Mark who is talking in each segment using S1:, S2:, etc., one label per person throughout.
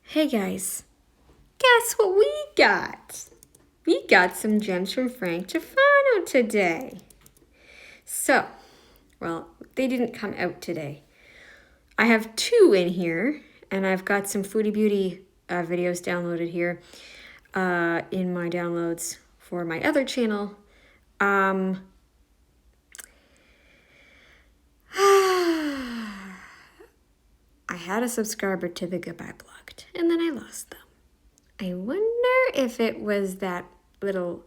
S1: Hey guys, guess what we got? We got some gems from Frank Tufano today. So, well, they didn't come out today. I have two in here, and I've got some Foodie Beauty videos downloaded here in my downloads for my other channel. I had a subscriber to the Goodbye blocked, and then I lost them. I wonder if it was that little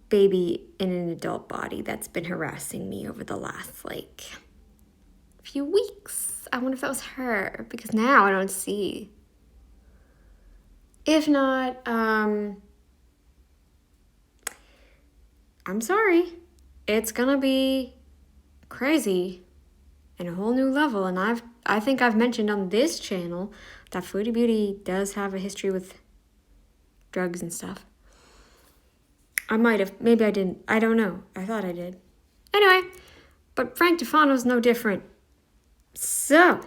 S1: baby in an adult body that's been harassing me over the last few weeks. I wonder if that was her, because now I don't see. If not, I'm sorry. It's gonna be crazy and a whole new level. And I think I've mentioned on this channel that Foodie Beauty does have a history with drugs and stuff. I might have. Maybe I didn't. I don't know. I thought I did. Anyway, but Frank Tufano's no different. So,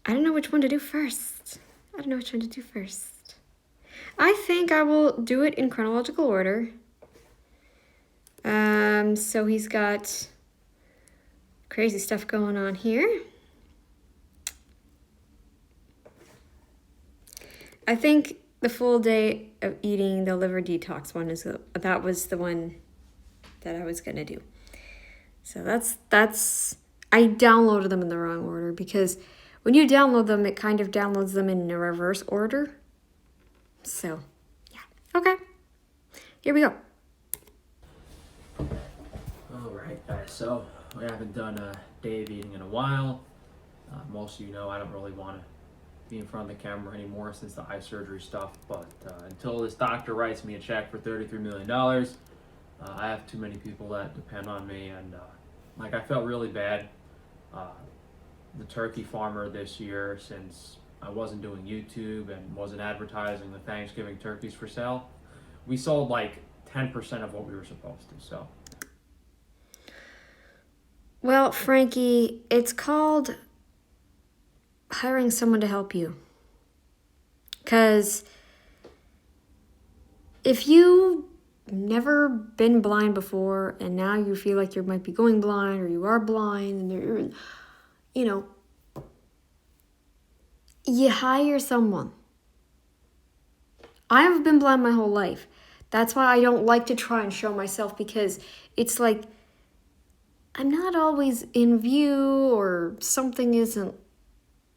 S1: I don't know which one to do first. I think I will do it in chronological order. So he's got crazy stuff going on here. I think the full day of eating the liver detox one that was the one that I was gonna do. So that's I downloaded them in the wrong order, because when you download them, it kind of downloads them in a reverse order. So, yeah. Okay. Here we go.
S2: Alright guys, so we haven't done a day of eating in a while. Most of you know I don't really want to be in front of the camera anymore since the eye surgery stuff, but until this doctor writes me a check for $33 million, I have too many people that depend on me, and I felt really bad. The turkey farmer this year, since I wasn't doing YouTube and wasn't advertising the Thanksgiving turkeys for sale, we sold 10% of what we were supposed to, so.
S1: Well, Frankie, it's called hiring someone to help you. Because if you've never been blind before and now you feel like you might be going blind, or you are blind, and you're, you hire someone. I've been blind my whole life. That's why I don't like to try and show myself, because it's like I'm not always in view, or something isn't,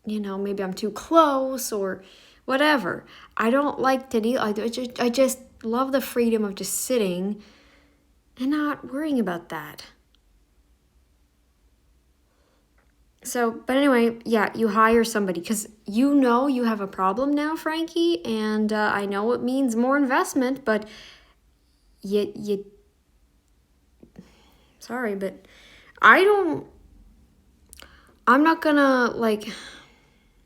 S1: maybe I'm too close or whatever. I don't like to deal. I just love the freedom of just sitting and not worrying about that. So, but anyway, yeah, you hire somebody because you have a problem now, Frankie, and I know it means more investment, but sorry, but I'm not gonna,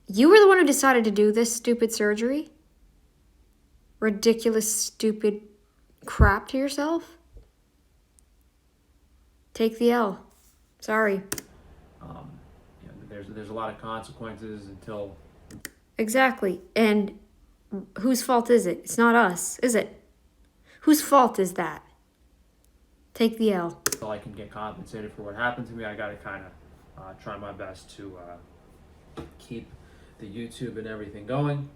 S1: you were the one who decided to do this stupid surgery. Ridiculous, stupid crap to yourself. Take the L. Sorry.
S2: There's a lot of consequences until...
S1: Exactly. And whose fault is it? It's not us, is it? Whose fault is that? Take the L.
S2: Until I can get compensated for what happened to me, I gotta kind of try my best to keep the YouTube and everything going.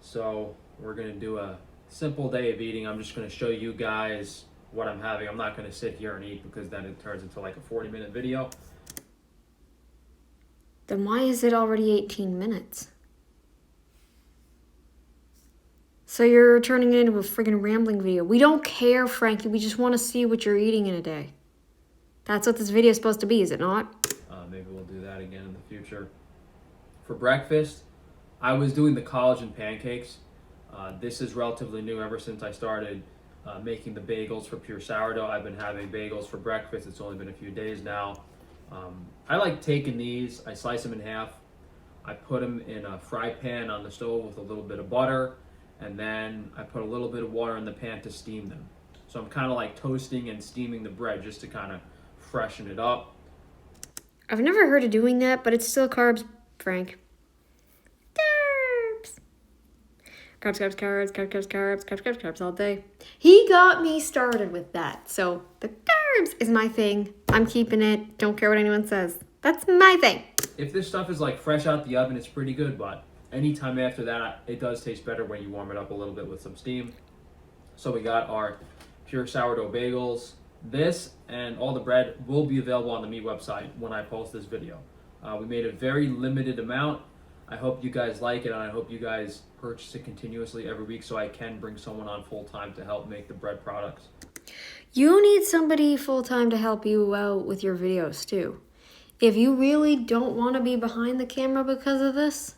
S2: So we're gonna do a simple day of eating. I'm just gonna show you guys what I'm having. I'm not gonna sit here and eat, because then it turns into a 40-minute video.
S1: Then why is it already 18 minutes? So you're turning it into a friggin' rambling video. We don't care, Frankie. We just want to see what you're eating in a day. That's what this video is supposed to be, is it not?
S2: Maybe we'll do that again in the future. For breakfast, I was doing the collagen pancakes. This is relatively new. Ever since I started making the bagels for Pure Sourdough, I've been having bagels for breakfast. It's only been a few days now. I like taking these, I slice them in half, I put them in a fry pan on the stove with a little bit of butter, and then I put a little bit of water in the pan to steam them. So I'm kind of toasting and steaming the bread just to kind of freshen it up.
S1: I've never heard of doing that, but it's still carbs, Frank. Carbs. Carbs all day. He got me started with that. So the carbs is my thing. I'm keeping it. Don't care what anyone says. That's my thing.
S2: If this stuff is like fresh out the oven, it's pretty good, but anytime after that, it does taste better when you warm it up a little bit with some steam. So we got our pure sourdough bagels. This and all the bread will be available on the meat website when I post this video. We made a very limited amount. I hope you guys like it, and I hope you guys purchase it continuously every week so I can bring someone on full time to help make the bread products.
S1: You need somebody full time to help you out with your videos too. If you really don't want to be behind the camera because of this,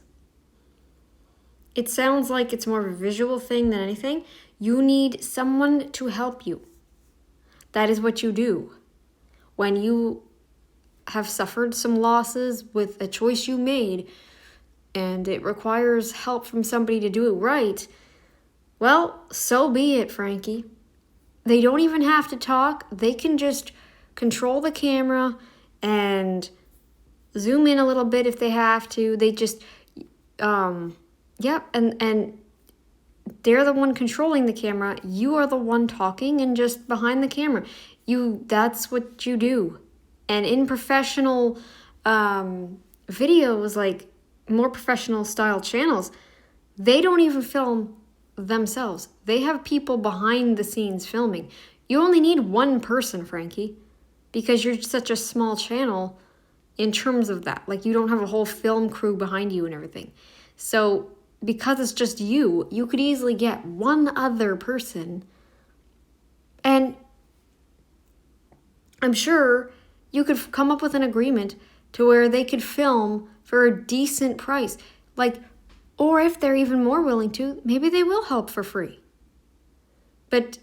S1: it sounds like it's more of a visual thing than anything. You need someone to help you. That is what you do. When you have suffered some losses with a choice you made, and it requires help from somebody to do it right, well, so be it, Frankie. They don't even have to talk. They can just control the camera and zoom in a little bit if they have to. They just, and they're the one controlling the camera. You are the one talking and just behind the camera. That's what you do. And in professional videos, like more professional style channels, they don't even film themselves. They have people behind the scenes filming. You only need one person, Frankie, because you're such a small channel in terms of that. Like, you don't have a whole film crew behind you and everything. So because it's just you could easily get one other person, and I'm sure you could come up with an agreement to where they could film for a decent price. Like, or if they're even more willing to, maybe they will help for free. But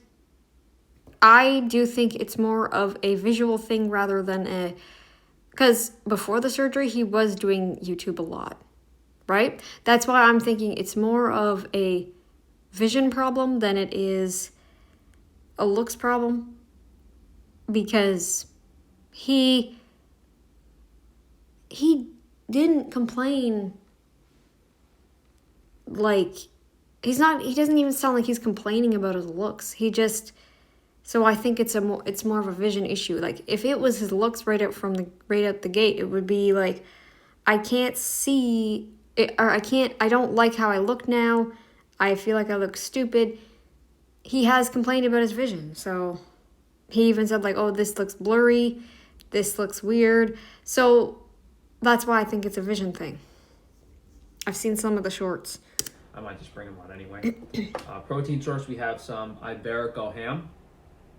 S1: I do think it's more of a visual thing rather than because before the surgery, he was doing YouTube a lot, right? That's why I'm thinking it's more of a vision problem than it is a looks problem, because he didn't complain. Like, he doesn't even sound like he's complaining about his looks. So I think it's more of a vision issue. Like, if it was his looks right out the gate, it would be like, I can't see it, or I don't like how I look now. I feel like I look stupid. He has complained about his vision. So he even said, like, oh, this looks blurry. This looks weird. So that's why I think it's a vision thing. I've seen some of the shorts.
S2: I might just bring them on anyway. Protein source, we have some Iberico ham.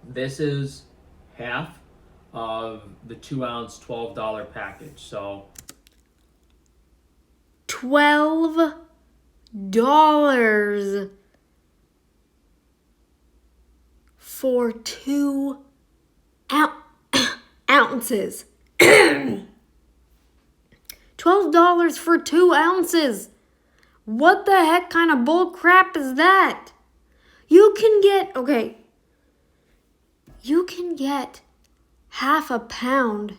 S2: This is half of the 2-ounce $12 package. So
S1: $12 for 2 ounces. $12 for 2 ounces. What the heck kind of bull crap is that? You can get half a pound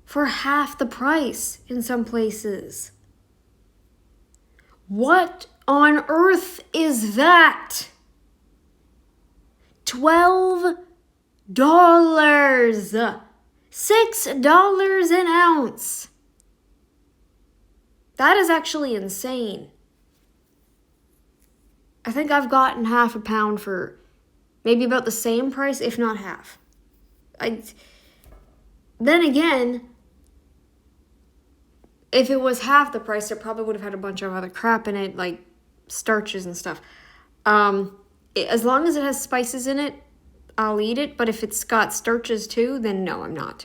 S1: for half the price in some places. What on earth is that? $12. $6 an ounce. That is actually insane. I think I've gotten half a pound for maybe about the same price, if not half. Then again, if it was half the price, it probably would have had a bunch of other crap in it, like starches and stuff. As long as it has spices in it, I'll eat it. But if it's got starches too, then no, I'm not.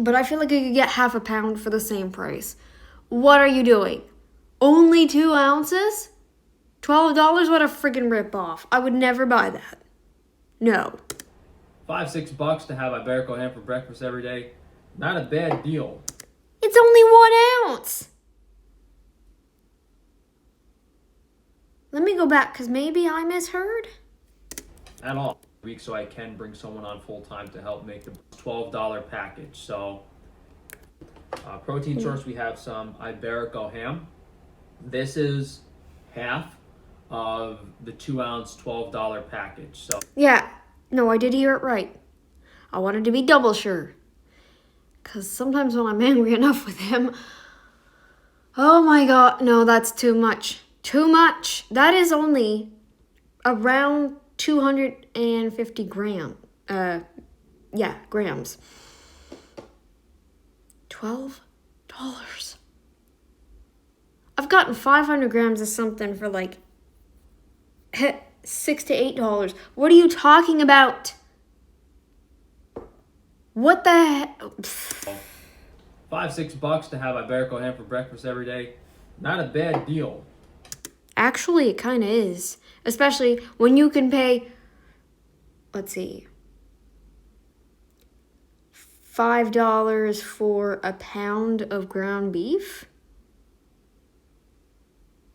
S1: But I feel like you could get half a pound for the same price. What are you doing? Only 2 ounces? $12? What a friggin' ripoff. I would never buy that. No.
S2: $5-6 to have Iberico ham for breakfast every day. Not a bad deal.
S1: It's only 1 ounce. Let me go back, because maybe I misheard.
S2: at all week, so I can bring someone on full time to help make the $12 package. So protein source, we have some Iberico ham. This is half of the 2-ounce $12 package. So
S1: Yeah, no, I did hear it right. I wanted to be double sure. Because sometimes when I'm angry enough with him, oh my god, no, that's too much. Too much. That is only around 250 grams. $12. I've gotten 500 grams of something for like $6 to $8. What are you talking about? What the heck?
S2: $5-6 to have Iberico ham for breakfast every day. Not a bad deal.
S1: Actually, it kind of is. Especially when you can pay, let's see, $5 for a pound of ground beef?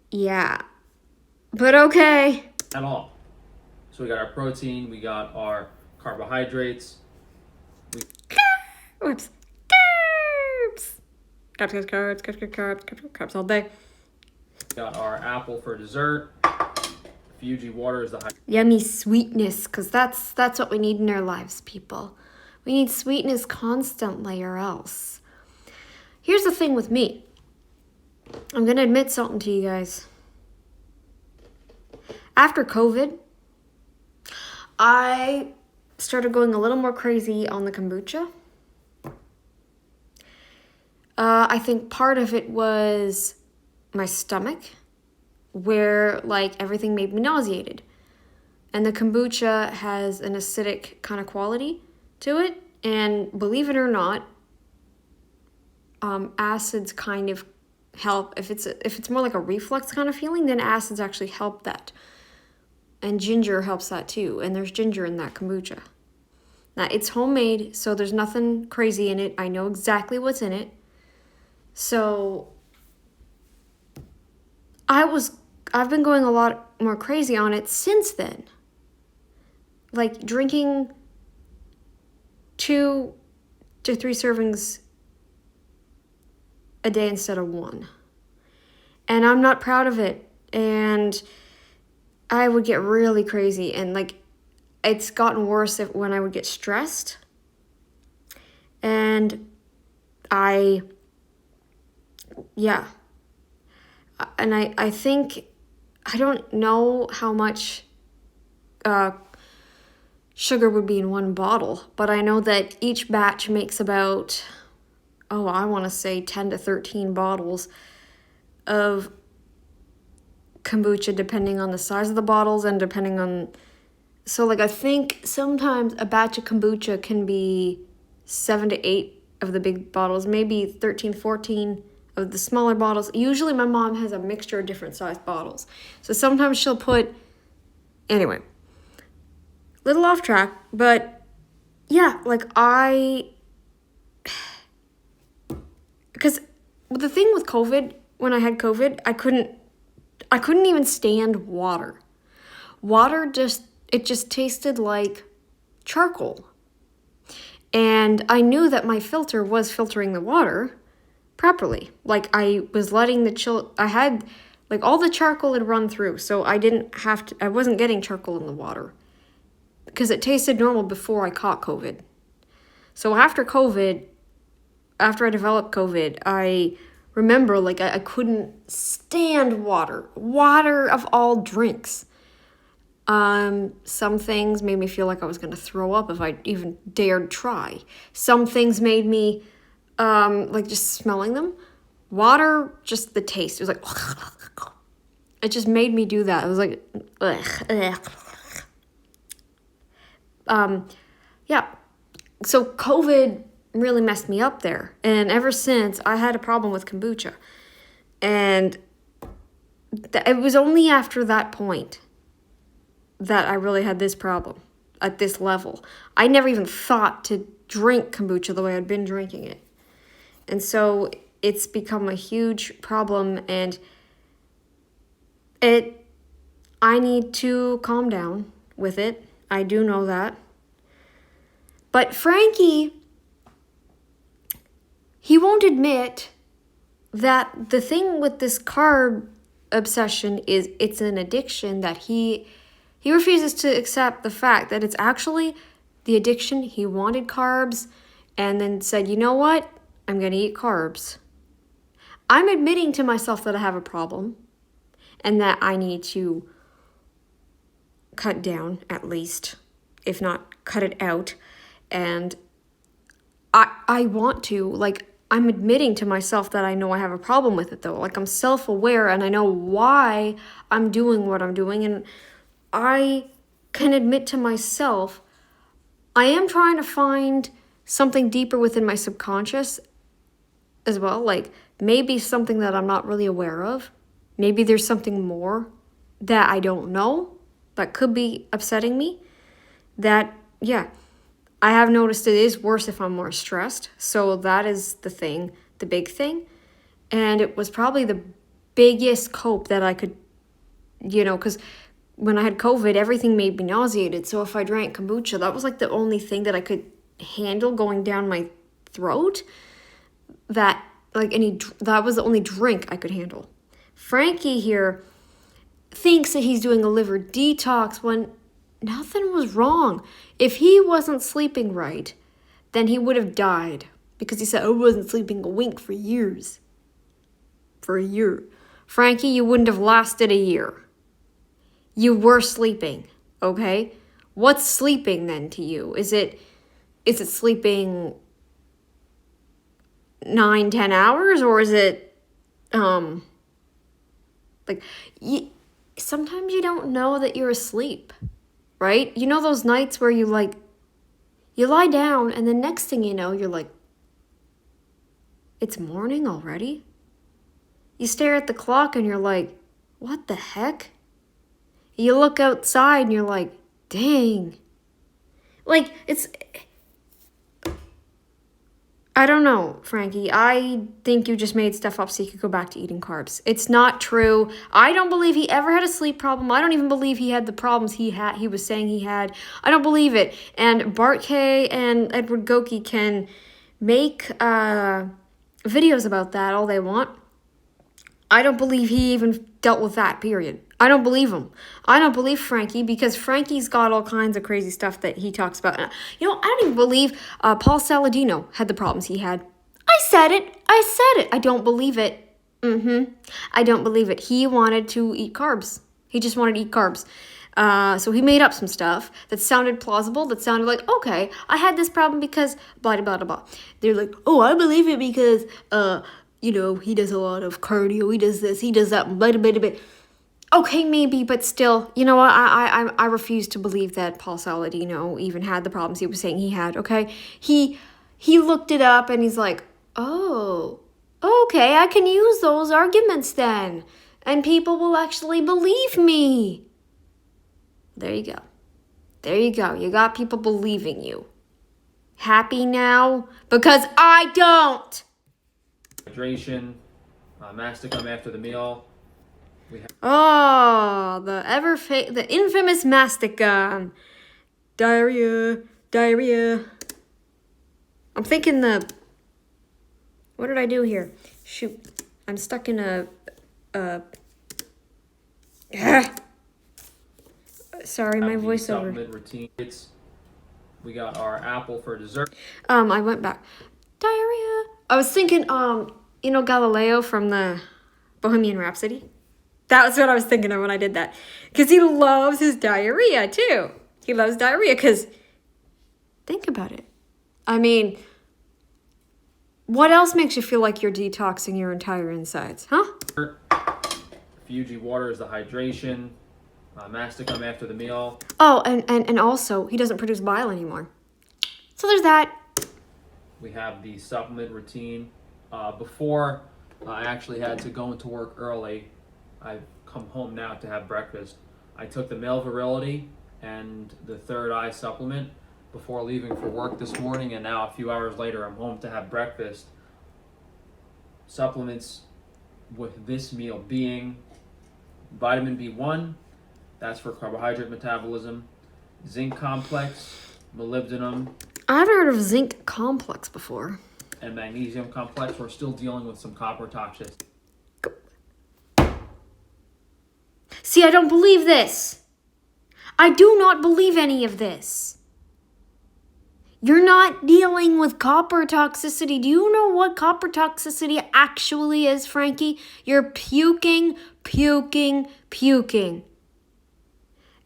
S1: Yeah. But okay.
S2: At all. So we got our protein, we got our carbohydrates.
S1: Oops. Carbs all day.
S2: We got our apple for dessert. Fuji water is the high.
S1: Yummy sweetness, because that's what we need in our lives, people. We need sweetness constantly, or else. Here's the thing with me. I'm going to admit something to you guys. After COVID, I started going a little more crazy on the kombucha. I think part of it was my stomach, where like everything made me nauseated. And the kombucha has an acidic kind of quality to it. And believe it or not, acids kind of help. If it's more like a reflux kind of feeling, then acids actually help that. And ginger helps that too. And there's ginger in that kombucha. Now, it's homemade, so there's nothing crazy in it. I know exactly what's in it. So I've been going a lot more crazy on it since then. Like drinking 2 to 3 servings a day instead of 1. And I'm not proud of it. And I would get really crazy. And like, it's gotten worse when I would get stressed. And I think, I don't know how much sugar would be in one bottle, but I know that each batch makes about, I want to say 10 to 13 bottles of kombucha, depending on the size of the bottles and depending on, so like I think sometimes a batch of kombucha can be 7 to 8 of the big bottles, maybe 13, 14 of the smaller bottles. Usually my mom has a mixture of different sized bottles. So sometimes she'll put, anyway, little off track, but yeah, like because the thing with COVID, when I had COVID, I couldn't even stand water. Water just tasted like charcoal. And I knew that my filter was filtering the water properly. Like I was letting I had like all the charcoal had run through, so I wasn't getting charcoal in the water because it tasted normal before I caught COVID. So after I developed COVID, I remember like I couldn't stand water of all drinks. Some things made me feel like I was going to throw up if I even dared try. Some things made me, like just smelling them. Water, just the taste. It was like, it just made me do that. It was like, yeah. So COVID really messed me up there. And ever since, I had a problem with kombucha. And it was only after that point that I really had this problem at this level. I never even thought to drink kombucha the way I'd been drinking it. And so it's become a huge problem, and I need to calm down with it. I do know that. But Frankie, he won't admit that the thing with this carb obsession is it's an addiction, that he refuses to accept the fact that it's actually the addiction. He wanted carbs and then said, you know what? I'm going to eat carbs. I'm admitting to myself that I have a problem and that I need to cut down at least, if not cut it out. And I want to, like, I'm admitting to myself that I know I have a problem with it though. Like, I'm self-aware and I know why I'm doing what I'm doing, and I can admit to myself I am trying to find something deeper within my subconscious as well. Like, maybe something that I'm not really aware of. Maybe there's something more that I don't know that could be upsetting me. That, yeah, I have noticed it is worse if I'm more stressed. So that is the thing, the big thing. And it was probably the biggest cope that I could, because when I had COVID, everything made me nauseated. So if I drank kombucha, that was like the only thing that I could handle going down my throat. That was the only drink I could handle. Frankie here thinks that he's doing a liver detox when nothing was wrong. If he wasn't sleeping right, then he would have died, because he said, I wasn't sleeping a wink for years. For a year. Frankie, you wouldn't have lasted a year. You were sleeping, okay? What's sleeping then to you? Is it sleeping 9-10 hours, or is it sometimes you don't know that you're asleep, right? You know those nights where you lie down and the next thing you know, you're like, it's morning already? You stare at the clock and you're like, what the heck? You look outside and you're like, dang. Like, I don't know, Frankie. I think you just made stuff up so you could go back to eating carbs. It's not true. I don't believe he ever had a sleep problem. I don't even believe he had the problems he was saying he had. I don't believe it. And Bart K and Edward Goki can make videos about that all they want. I don't believe he even dealt with that, period. I don't believe him. I don't believe Frankie, because Frankie's got all kinds of crazy stuff that he talks about. I don't even believe Paul Saladino had the problems he had. I said it. I don't believe it. I don't believe it. He wanted to eat carbs. He just wanted to eat carbs. So he made up some stuff that sounded plausible, that sounded like, okay, I had this problem because blah, blah, blah, blah. They're like, oh, I believe it because, he does a lot of cardio, he does this, he does that, blah, blah, blah, blah. Okay, maybe, but still, you know what? I refuse to believe that Paul Saladino even had the problems he was saying he had, okay? He looked it up and he's like, oh, okay, I can use those arguments then. And people will actually believe me. There you go. There you go. You got people believing you. Happy now? Because I don't.
S2: Hydration, masticum after the meal.
S1: The infamous masticum. Diarrhea. I'm thinking what did I do here? Shoot. I'm stuck in sorry, my voiceover.
S2: Supplement routine. We got our apple for dessert.
S1: I went back. Diarrhea. I was thinking, Galileo from the Bohemian Rhapsody. That was what I was thinking of when I did that. Because he loves his diarrhea, too. He loves diarrhea because, think about it. I mean, what else makes you feel like you're detoxing your entire insides, huh?
S2: Fiji water is the hydration. Masticum after the meal.
S1: Oh, and also, he doesn't produce bile anymore. So there's that.
S2: We have the supplement routine. Before I actually had to go into work early, I've come home now to have breakfast. I took the male virility and the third eye supplement before leaving for work this morning, and now a few hours later I'm home to have breakfast. Supplements with this meal being vitamin B1, that's for carbohydrate metabolism. zinc complex, molybdenum,
S1: I haven't heard of zinc complex before.
S2: and magnesium complex. We're still dealing with some copper toxicity.
S1: See, I don't believe this. I do not believe any of this. You're not dealing with copper toxicity. Do you know what copper toxicity actually is, Frankie? You're puking.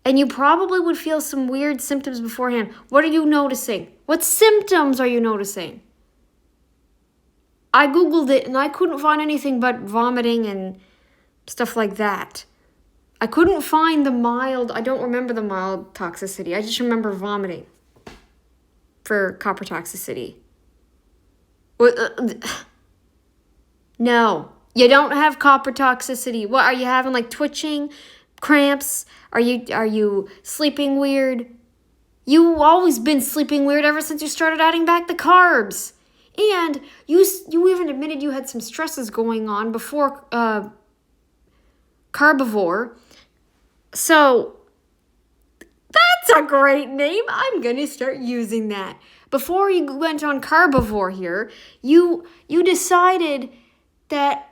S1: And you probably would feel some weird symptoms beforehand. What are you noticing? What symptoms are you noticing? I Googled it and I couldn't find anything but vomiting and stuff like that. I couldn't find the mild, I don't remember the mild toxicity. I just remember vomiting for copper toxicity. No, you don't have copper toxicity. What are you having, like twitching, cramps? Are you sleeping weird? You've always been sleeping weird ever since you started adding back the carbs. And you even admitted you had some stresses going on before carbivore. So that's a great name. I'm going to start using that. Before you went on carbivore here, you decided that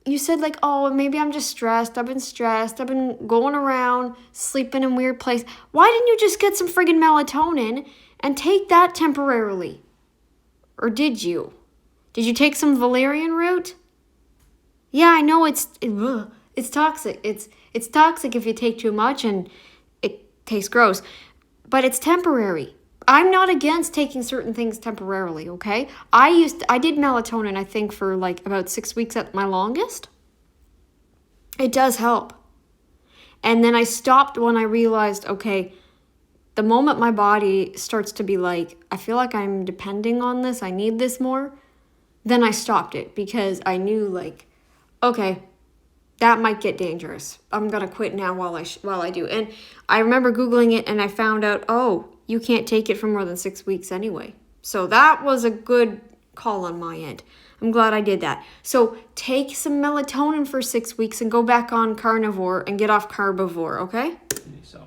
S1: you said like, oh, maybe I'm just stressed. I've been stressed. I've been going around sleeping in weird places. Why didn't you just get some friggin' melatonin and take that temporarily? Or did you? Did you take some valerian root? Yeah, I know it's toxic. It's toxic if you take too much and it tastes gross. But it's temporary. I'm not against taking certain things temporarily, okay? I did melatonin, I think, for like about 6 weeks at my longest. It does help. And then I stopped when I realized, okay, the moment my body starts to be like, I feel like I'm depending on this, I need this more, then I stopped it because I knew like, okay, that might get dangerous. I'm going to quit now while I do. And I remember Googling it and I found out, oh, you can't take it for more than 6 weeks anyway. So that was a good call on my end. I'm glad I did that. So take some melatonin for 6 weeks and go back on carnivore and get off carbivore, okay?
S2: So,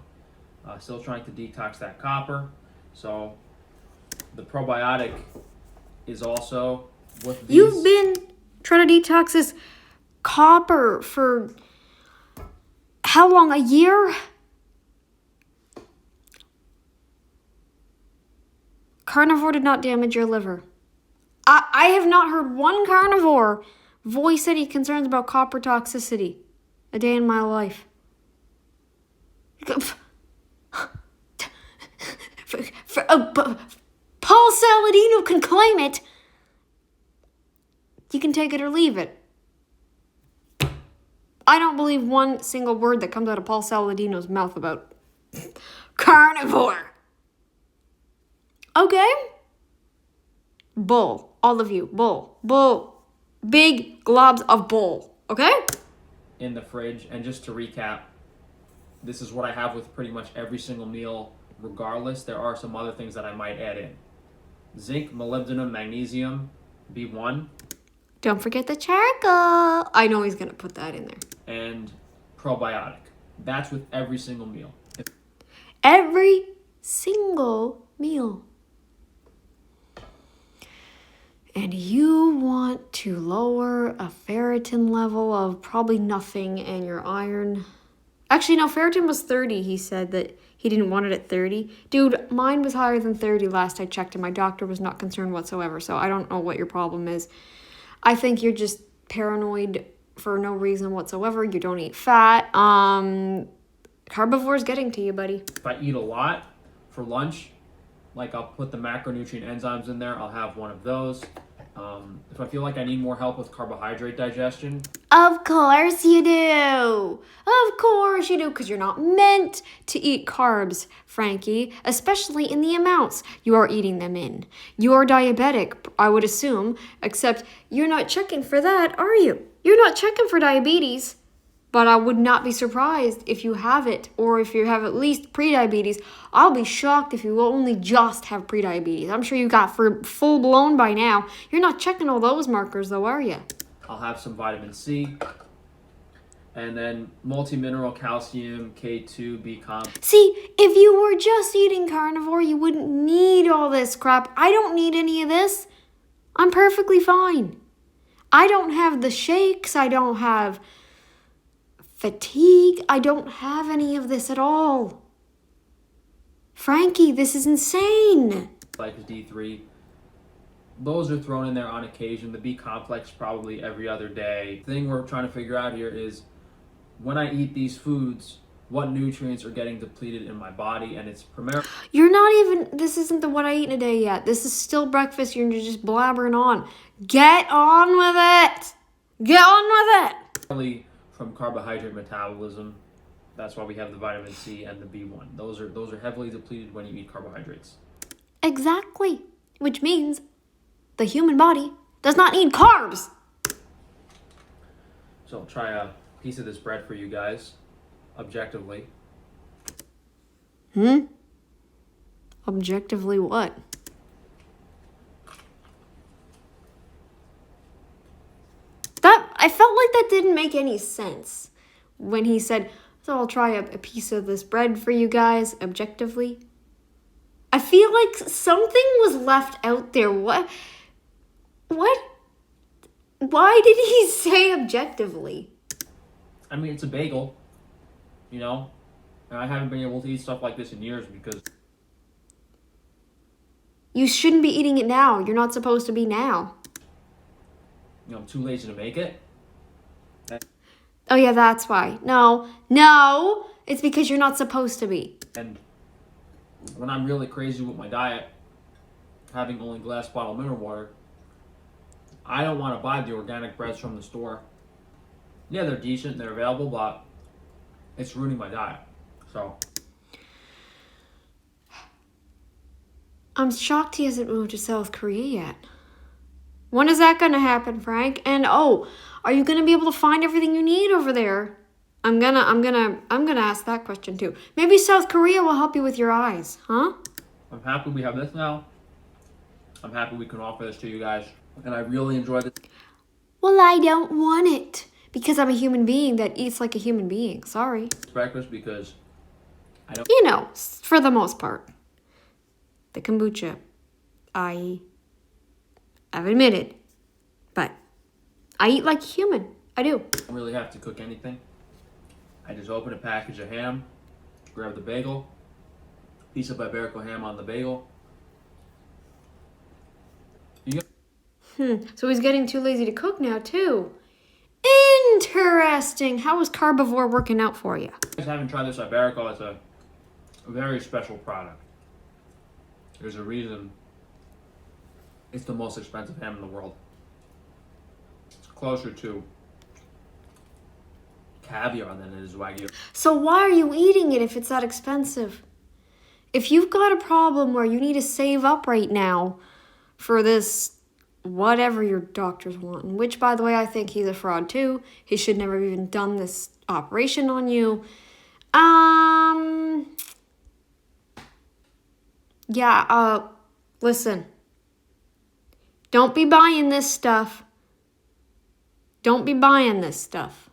S2: still trying to detox that copper. So, the probiotic is also with these.
S1: You've been trying to detox this copper for how long? A year? Carnivore did not damage your liver. I have not heard one carnivore voice any concerns about copper toxicity a day in my life. Paul Saladino can claim it. You can take it or leave it. I don't believe one single word that comes out of Paul Saladino's mouth about carnivore. Okay? Bull. All of you. Bull. Bull. Big globs of bull. Okay?
S2: In the fridge. And just to recap, this is what I have with pretty much every single meal regardless. There are some other things that I might add in. Zinc, molybdenum, magnesium, B1.
S1: Don't forget the charcoal. I know he's going to put that in there.
S2: And probiotic. That's with every single meal.
S1: Every single meal. And you want to lower a ferritin level of probably nothing and your iron. Actually, no, ferritin was 30. He said that he didn't want it at 30. Dude, mine was higher than 30 last I checked, and my doctor was not concerned whatsoever. So I don't know what your problem is. I think you're just paranoid for no reason whatsoever. You don't eat fat. Carbivore's getting to you, buddy.
S2: If I eat a lot for lunch, like I'll put the macronutrient enzymes in there, I'll have one of those. If I feel like I need more help with carbohydrate digestion.
S1: Of course you do. Of course you do, because you're not meant to eat carbs, Frankie, especially in the amounts you are eating them in. You are diabetic, I would assume, except you're not checking for that, are you? You're not checking for diabetes. But I would not be surprised if you have it, or if you have at least prediabetes. I'll be shocked if you only just have prediabetes. I'm sure you got for full blown by now. You're not checking all those markers though, are you?
S2: I'll have some vitamin C. And then multi-mineral, calcium, K2, B complex.
S1: See, if you were just eating carnivore, you wouldn't need all this crap. I don't need any of this. I'm perfectly fine. I don't have the shakes. I don't have fatigue. I don't have any of this at all. Frankie, this is insane.
S2: Like D3. Those are thrown in there on occasion. The B complex probably every other day. The thing we're trying to figure out here is when I eat these foods, what nutrients are getting depleted in my body, and it's primarily...
S1: You're not even, this isn't the what I eat in a day yet. This is still breakfast. You're just blabbering on. Get on with it. Get on with it.
S2: From carbohydrate metabolism. That's why we have the vitamin C and the B1. Those are heavily depleted when you eat carbohydrates.
S1: Exactly. Which means the human body does not need carbs.
S2: So I'll try a piece of this bread for you guys, objectively.
S1: Objectively what? I felt like that didn't make any sense when he said, so I'll try a piece of this bread for you guys, objectively. I feel like something was left out there. What? Why did he say objectively?
S2: I mean, it's a bagel, you know? And I haven't been able to eat stuff like this in years because...
S1: You shouldn't be eating it now. You're not supposed to be now.
S2: You know, I'm too lazy to make it.
S1: Oh yeah, that's why. No, it's because you're not supposed to be.
S2: And when I'm really crazy with my diet, having only glass bottle mineral water, I don't want to buy the organic breads from the store. Yeah, they're decent, they're available, but it's ruining my diet. So
S1: I'm shocked he hasn't moved to South Korea yet. When is that gonna happen, Frank? And are you gonna be able to find everything you need over there? I'm gonna ask that question too. Maybe South Korea will help you with your eyes, huh?
S2: I'm happy we have this now. I'm happy we can offer this to you guys. And I really enjoy this.
S1: Well, I don't want it because I'm a human being that eats like a human being. Sorry.
S2: Breakfast because I don't...
S1: You know, for the most part. The kombucha. I've admitted. But I eat like a human. I do.
S2: I don't really have to cook anything. I just open a package of ham, grab the bagel, piece of Iberico ham on the bagel.
S1: So he's getting too lazy to cook now, too. Interesting. How is carbivore working out for you?
S2: If you guys haven't tried this Iberico, it's a very special product. There's a reason it's the most expensive ham in the world. It's closer to caviar than it is Wagyu.
S1: So why are you eating it if it's that expensive? If you've got a problem where you need to save up right now for this whatever your doctor's wanting, which, by the way, I think he's a fraud too. He should never have even done this operation on you. Listen. Don't be buying this stuff. Don't be buying this stuff.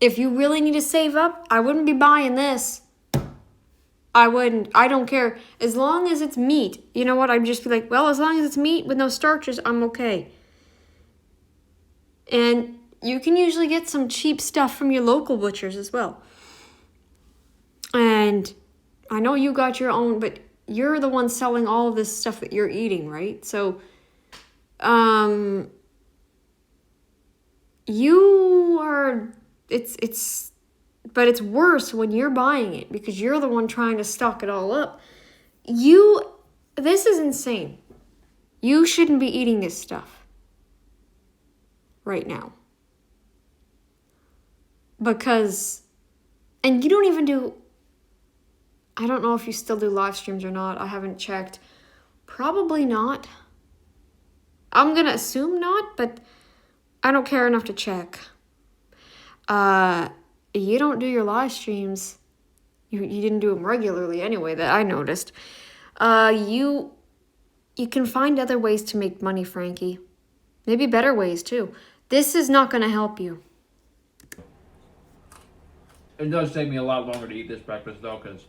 S1: If you really need to save up, I wouldn't be buying this. I wouldn't. I don't care. As long as it's meat. You know what? I'd just be like, well, as long as it's meat with no starches, I'm okay. And you can usually get some cheap stuff from your local butchers as well. And I know you got your own, but you're the one selling all of this stuff that you're eating, right? So, you are, but it's worse when you're buying it because you're the one trying to stock it all up. This is insane. You shouldn't be eating this stuff right now. And you don't even do, I don't know if you still do live streams or not. I haven't checked. Probably not. I'm going to assume not, but I don't care enough to check. You don't do your live streams. You didn't do them regularly anyway, that I noticed. You can find other ways to make money, Frankie. Maybe better ways, too. This is not going to help you.
S2: It does take me a lot longer to eat this breakfast though, because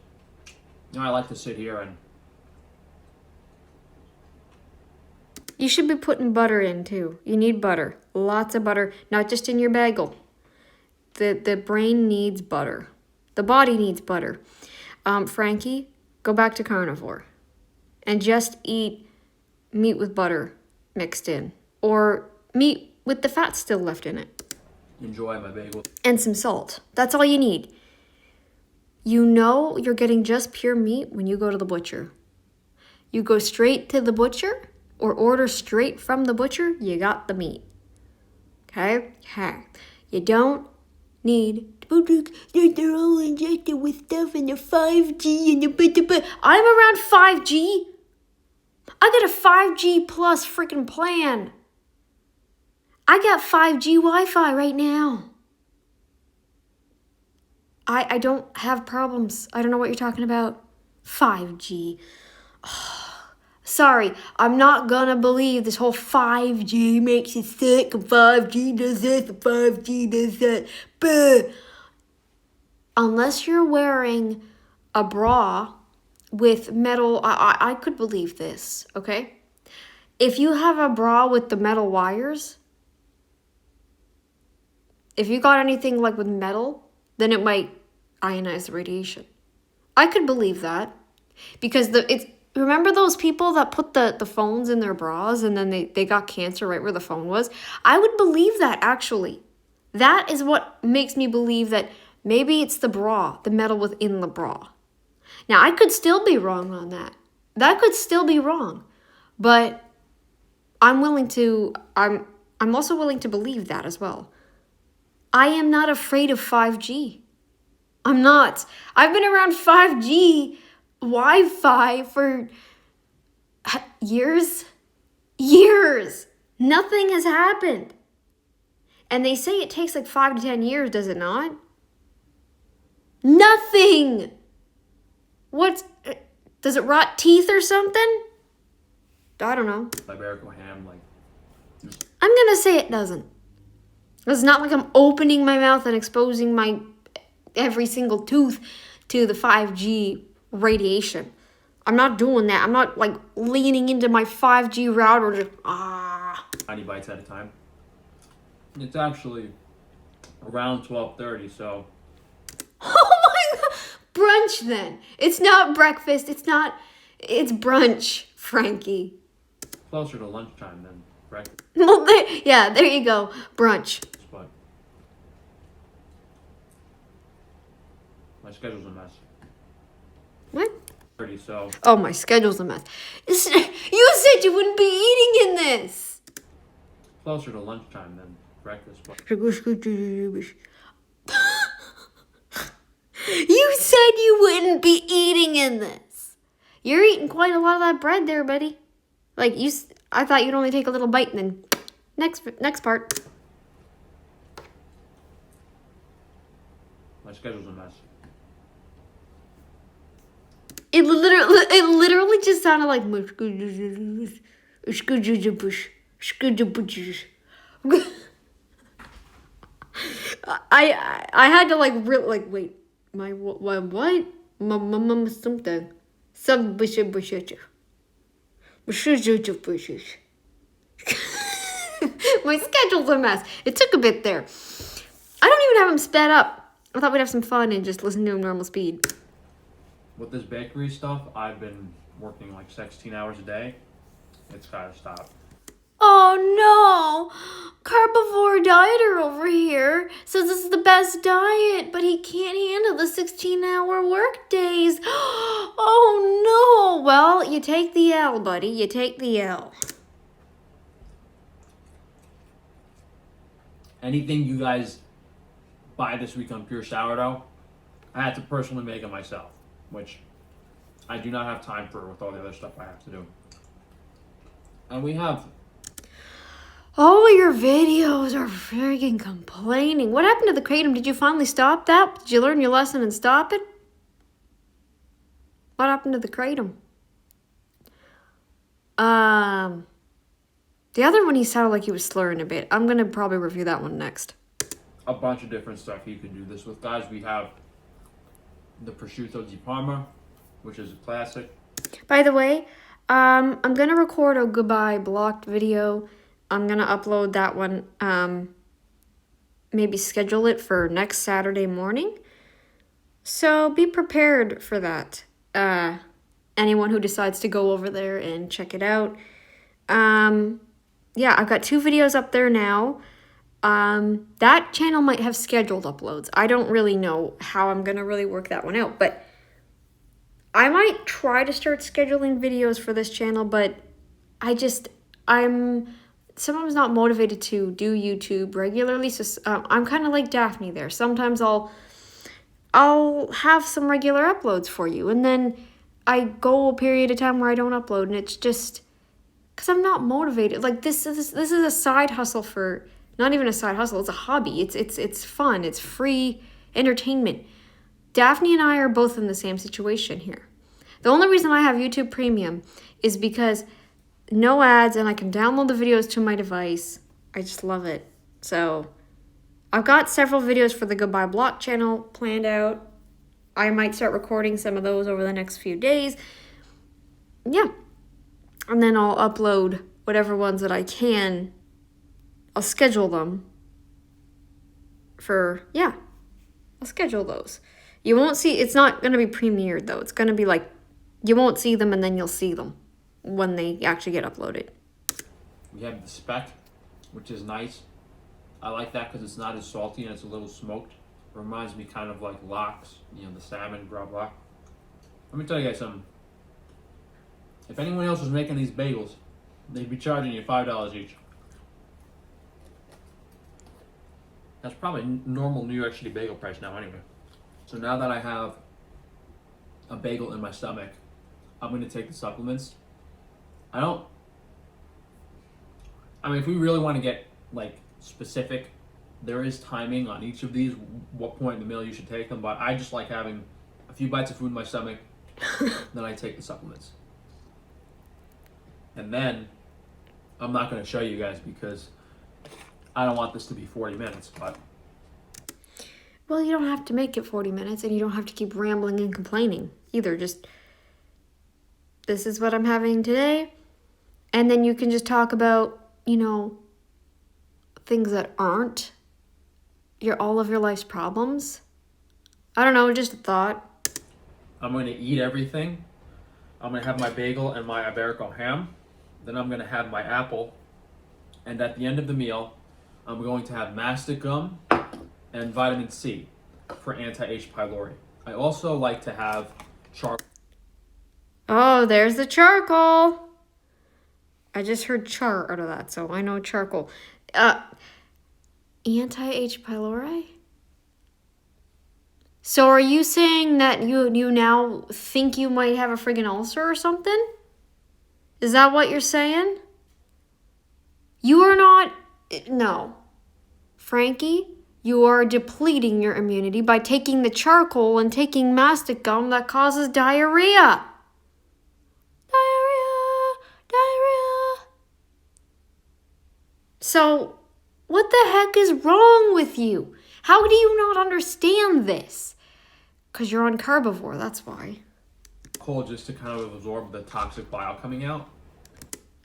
S2: I like to sit here and.
S1: You should be putting butter in too. You need butter. Lots of butter, not just in your bagel. The brain needs butter. The body needs butter. Frankie, go back to carnivore and just eat meat with butter mixed in, or meat with the fat still left in it.
S2: Enjoy my bagel.
S1: And some salt. That's all you need. You know you're getting just pure meat when you go to the butcher. You go straight to the butcher or order straight from the butcher, you got the meat. Okay? You don't need they're all injected with stuff and they're 5G and they're I'm around 5G. I got a 5G plus freaking plan. I got 5G Wi-Fi right now. I don't have problems. I don't know what you're talking about. 5G. Sorry, I'm not gonna believe this whole 5G makes you sick and 5G does this and 5G does that. But unless you're wearing a bra with metal, I could believe this, okay? If you have a bra with the metal wires, if you got anything like with metal, then it might ionize the radiation. I could believe that because remember those people that put the phones in their bras and then they got cancer right where the phone was? I would believe that actually. That is what makes me believe that maybe it's the bra, the metal within the bra. Now, I could still be wrong on that. That could still be wrong. But I'm also willing to believe that as well. I am not afraid of 5G. I'm not. I've been around 5G Wi-Fi for years. Years. Nothing has happened. And they say it takes like 5 to 10 years, does it not? Nothing. Does it rot teeth or something? I don't know.
S2: Iberico ham,
S1: I'm gonna say it doesn't. It's not like I'm opening my mouth and exposing my every single tooth to the 5G radiation. I'm not doing that. I'm not like leaning into my 5G router just
S2: 90 bites at a time. It's actually around 12:30, so.
S1: Oh my god! Brunch then. It's not breakfast. It's brunch, Frankie.
S2: Closer to lunchtime than breakfast.
S1: Well, there you go. Brunch.
S2: But my schedule's a mess.
S1: What?
S2: 30, so.
S1: Oh, my schedule's a mess. You said you wouldn't be eating in this.
S2: Closer to lunchtime than breakfast. But.
S1: You said you wouldn't be eating in this. You're eating quite a lot of that bread there, buddy. Like I thought you'd only take a little bite and then next part.
S2: My schedule's a mess.
S1: It literally just sounded like I had to wait. My what? My something. Some bush. My schedule's a mess. It took a bit there. I don't even have him sped up. I thought we'd have some fun and just listen to him normal speed.
S2: With this bakery stuff, I've been working like 16 hours a day. It's gotta stop.
S1: Oh no! Carbivore dieter over here says this is the best diet, but he can't handle the 16-hour work days. Oh no! Well, you take the L, buddy. You take the L.
S2: Anything you guys buy this week on Pure Sourdough, I had to personally make it myself, which I do not have time for with all the other stuff I have to do. And we have...
S1: All of your videos are freaking complaining. What happened to the kratom? Did you finally stop that? Did you learn your lesson and stop it? What happened to the kratom? The other one, he sounded like he was slurring a bit. I'm going to probably review that one next.
S2: a bunch of different stuff you can do this with, guys. We have the prosciutto di Parma, which is a classic.
S1: By the way, I'm gonna record a goodbye blocked video. I'm gonna upload that one. Maybe schedule it for next Saturday morning. So be prepared for that. Anyone who decides to go over there and check it out. Yeah, I've got 2 videos up there now. That channel might have scheduled uploads. I don't really know how I'm gonna really work that one out, but I might try to start scheduling videos for this channel, but I'm sometimes not motivated to do YouTube regularly, so I'm kind of like Daphne there. Sometimes I'll have some regular uploads for you, and then I go a period of time where I don't upload, and it's just because I'm not motivated. Like this is a side hustle for not even a side hustle. It's a hobby. It's fun. It's free entertainment. Daphne and I are both in the same situation here. The only reason I have YouTube Premium is because no ads and I can download the videos to my device. I just love it. So I've got several videos for the Goodbye Block channel planned out. I might start recording some of those over the next few days. Yeah. And then I'll upload whatever ones that I can. I'll schedule them for, yeah, I'll schedule those. You won't see, it's not going to be premiered though. It's going to be like, you won't see them and then you'll see them when they actually get uploaded.
S2: We have the speck, which is nice. I like that because it's not as salty and it's a little smoked. It reminds me kind of like lox, the salmon, blah, blah. Let me tell you guys something. If anyone else was making these bagels, they'd be charging you $5 each. That's probably normal New York City bagel price now anyway. So now that I have a bagel in my stomach, I'm going to take the supplements. I mean, if we really want to get like specific, there is timing on each of these, what point in the meal you should take them, but I just like having a few bites of food in my stomach, then I take the supplements. And then, I'm not going to show you guys because I don't want this to be 40 minutes, but...
S1: Well, you don't have to make it 40 minutes and you don't have to keep rambling and complaining either. Just, this is what I'm having today. And then you can just talk about, things that aren't all of your life's problems. I don't know, just a thought.
S2: I'm going to eat everything. I'm going to have my bagel and my Iberico ham. Then I'm going to have my apple. And at the end of the meal, I'm going to have mastic gum and vitamin C for anti-H. pylori. I also like to have charcoal.
S1: Oh, there's the charcoal. I just heard char out of that, so I know charcoal. Anti-H. pylori? So are you saying that you now think you might have a friggin' ulcer or something? Is that what you're saying? You are not... No. Frankie, you are depleting your immunity by taking the charcoal and taking mastic gum that causes diarrhea. Diarrhea. So, what the heck is wrong with you? How do you not understand this? Because you're on carbivore, that's why.
S2: Cold just to kind of absorb the toxic bile coming out.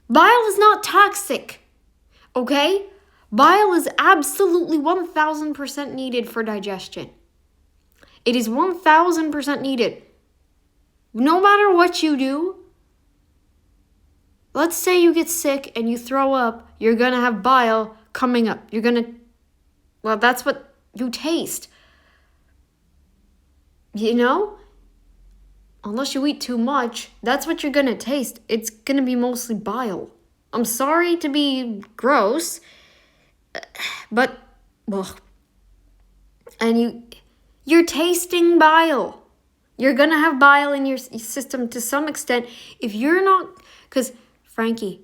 S1: Bile is not toxic, okay? Bile is absolutely 1,000% needed for digestion. It is 1,000% needed. No matter what you do, let's say you get sick and you throw up, you're going to have bile coming up. Well, that's what you taste. Unless you eat too much, that's what you're going to taste. It's going to be mostly bile. I'm sorry to be gross, but, and you're tasting bile. You're going to have bile in your system to some extent. If you're not, because, Frankie,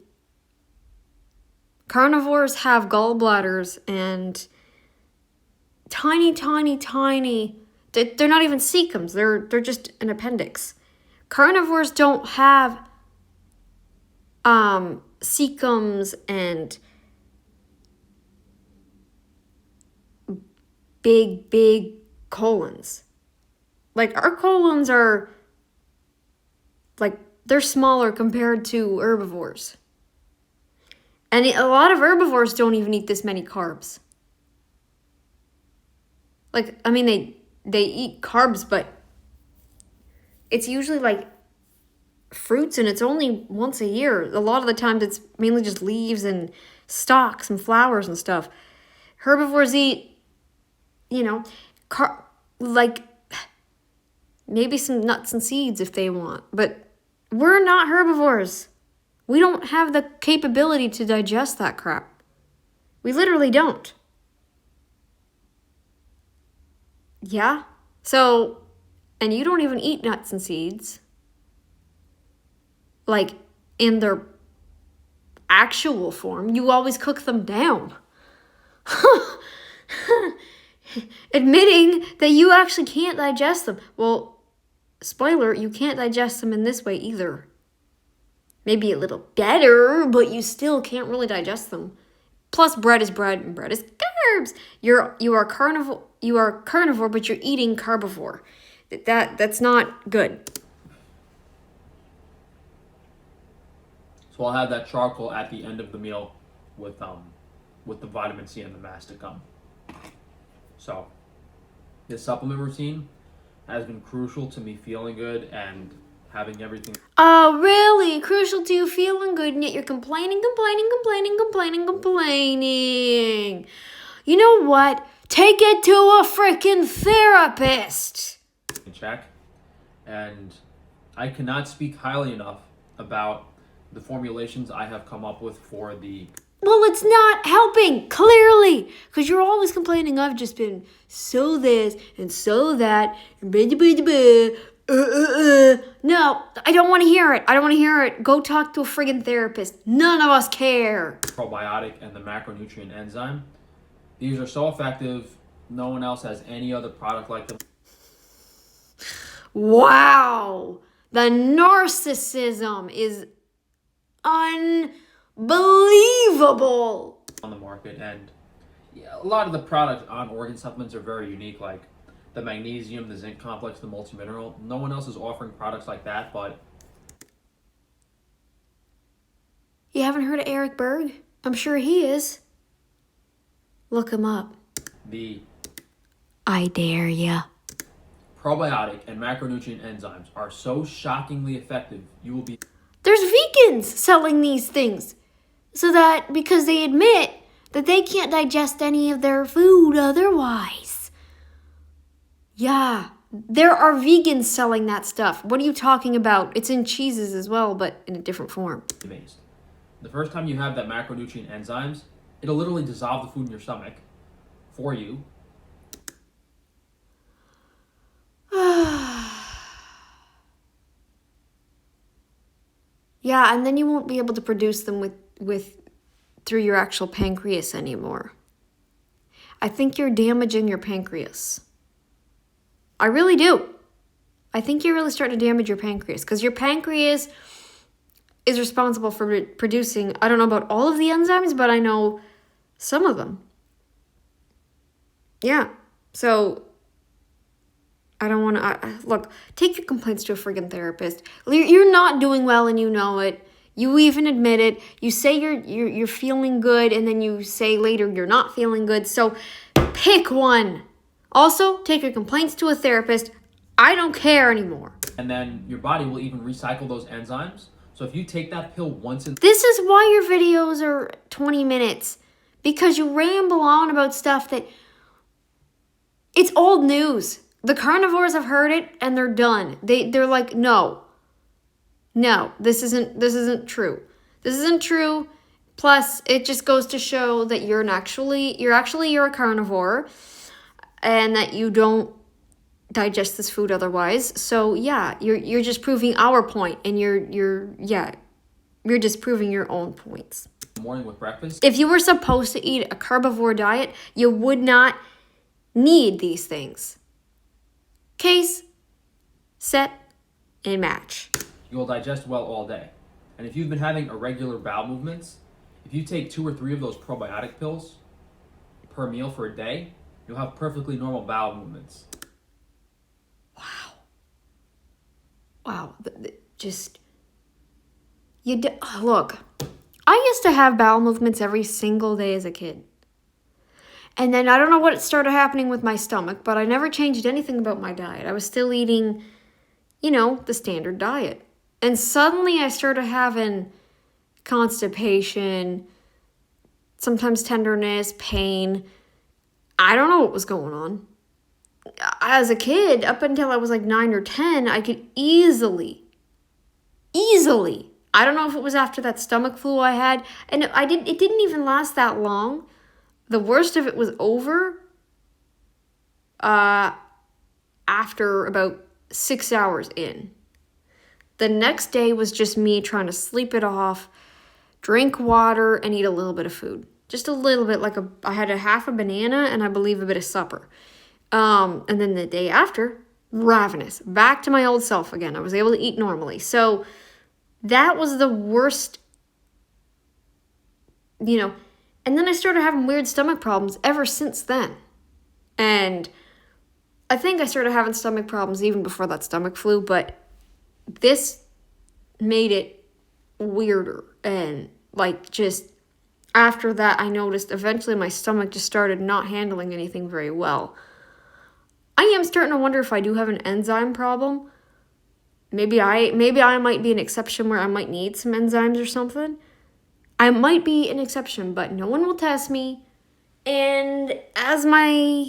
S1: carnivores have gallbladders and tiny, they're not even cecums. They're just an appendix. Carnivores don't have cecums and big colons. Like, our colons are, like, they're smaller compared to herbivores. And a lot of herbivores don't even eat this many carbs. Like, I mean, they eat carbs, but it's usually like fruits, and it's only once a year. A lot of the times it's mainly just leaves and stalks and flowers and stuff. Herbivores eat, like maybe some nuts and seeds if they want. But we're not herbivores. We don't have the capability to digest that crap. We literally don't. Yeah? So, and you don't even eat nuts and seeds. Like, in their actual form. You always cook them down. Admitting that you actually can't digest them. Well, spoiler, you can't digest them in this way either. Maybe a little better, but you still can't really digest them. Plus, bread is bread and bread is carbs. You are carnivore, but you're eating carbivore. That's not good.
S2: So I'll have that charcoal at the end of the meal with the vitamin C and the masticum. So this supplement routine has been crucial to me feeling good and having everything.
S1: Oh, really? Crucial to you feeling good, and yet you're complaining. You know what? Take it to a freaking therapist.
S2: In check. And I cannot speak highly enough about the formulations I have come up with for the...
S1: Well, it's not helping, clearly, because you're always complaining. I've just been so this and so that. No, I don't want to hear it. Go talk to a friggin' therapist. None of us care.
S2: Probiotic and the macronutrient enzyme. These are so effective. No one else has any other product like them.
S1: Wow. The narcissism is unbelievable
S2: On the market, and yeah, a lot of the products on organ supplements are very unique, like the magnesium, the zinc complex, the multimineral. No one else is offering products like that, but...
S1: You haven't heard of Eric Berg? I'm sure he is. Look him up. I dare ya.
S2: Probiotic and macronutrient enzymes are so shockingly effective, you will be...
S1: There's vegans selling these things. So that, because they admit that they can't digest any of their food otherwise. Yeah, there are vegans selling that stuff. What are you talking about? It's in cheeses as well, but in a different form.
S2: Based. The first time you have that macronutrient enzymes, it'll literally dissolve the food in your stomach for you.
S1: Yeah, and then you won't be able to produce them with through your actual pancreas anymore. I think you're damaging your pancreas. I really do. I think you're really starting to damage your pancreas, because your pancreas is responsible for producing, I don't know about all of the enzymes, but I know some of them. Yeah, so I don't want to... Look, take your complaints to a friggin' therapist. You're not doing well and you know it. You even admit it. You say you're feeling good, and then you say later you're not feeling good. So pick one. Also, take your complaints to a therapist. I don't care anymore.
S2: And then your body will even recycle those enzymes. So if you take that pill once in...
S1: This is why your videos are 20 minutes. Because you ramble on about stuff that... It's old news. The carnivores have heard it and they're done. They're like, no, this isn't true. This isn't true. Plus, it just goes to show that you're a carnivore, and that you don't digest this food otherwise. So yeah, you're just proving our point, and you're just proving your own points.
S2: Morning with breakfast.
S1: If you were supposed to eat a carbivore diet, you would not need these things. Case, set, and match.
S2: You will digest well all day. And if you've been having irregular bowel movements, if you take 2 or 3 of those probiotic pills per meal for a day, You'll have perfectly normal bowel movements.
S1: Wow. Just, look, I used to have bowel movements every single day as a kid. And then I don't know what started happening with my stomach, but I never changed anything about my diet. I was still eating, the standard diet. And suddenly I started having constipation, sometimes tenderness, pain. I don't know what was going on. As a kid, up until I was like 9 or 10, I could easily, I don't know if it was after that stomach flu I had, and it didn't even last that long. The worst of it was over after about 6 hours in. The next day was just me trying to sleep it off, drink water, and eat a little bit of food. Just a little bit, I had a half a banana and I believe a bit of supper. And then the day after, ravenous. Back to my old self again. I was able to eat normally. So that was the worst, and then I started having weird stomach problems ever since then. And I think I started having stomach problems even before that stomach flu, but this made it weirder. And just after that, I noticed eventually my stomach just started not handling anything very well. I am starting to wonder if I do have an enzyme problem. Maybe I might be an exception where I might need some enzymes or something. I might be an exception, but no one will test me. And as my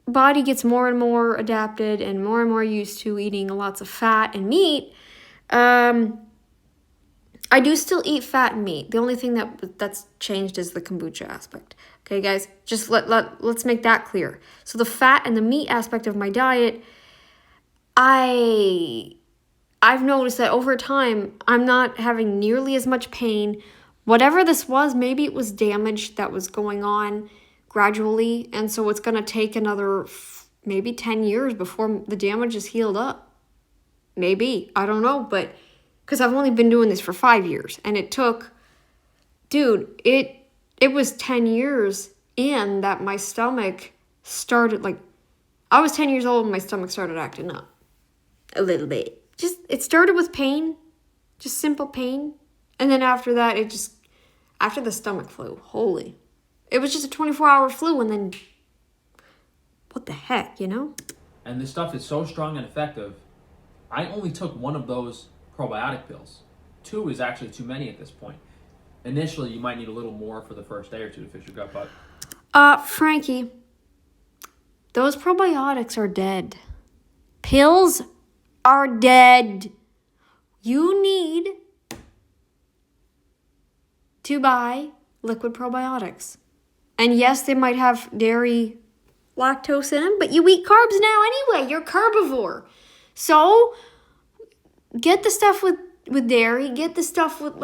S1: body gets more and more adapted and more used to eating lots of fat and meat, I do still eat fat and meat. The only thing that's changed is the kombucha aspect. Okay, guys, just let's make that clear. So the fat and the meat aspect of my diet, I've noticed that over time, I'm not having nearly as much pain. Whatever this was, maybe it was damage that was going on gradually, and so it's going to take another maybe 10 years before the damage is healed up. Maybe. I don't know, but because I've only been doing this for 5 years, and it took, it was 10 years in that my stomach started, I was 10 years old and my stomach started acting up a little bit. It started with pain, just simple pain. And then after that, after the stomach flu, it was just a 24-hour flu, and then, what the heck,
S2: And this stuff is so strong and effective. I only took one of those probiotic pills. 2 is actually too many at this point. Initially, you might need a little more for the first day or 2 to fix your gut, but...
S1: Frankie, those probiotics are dead. Pills are dead. You need to buy liquid probiotics. And yes, they might have dairy lactose in them, but you eat carbs now anyway. You're carbivore. So get the stuff with dairy. Get the stuff with,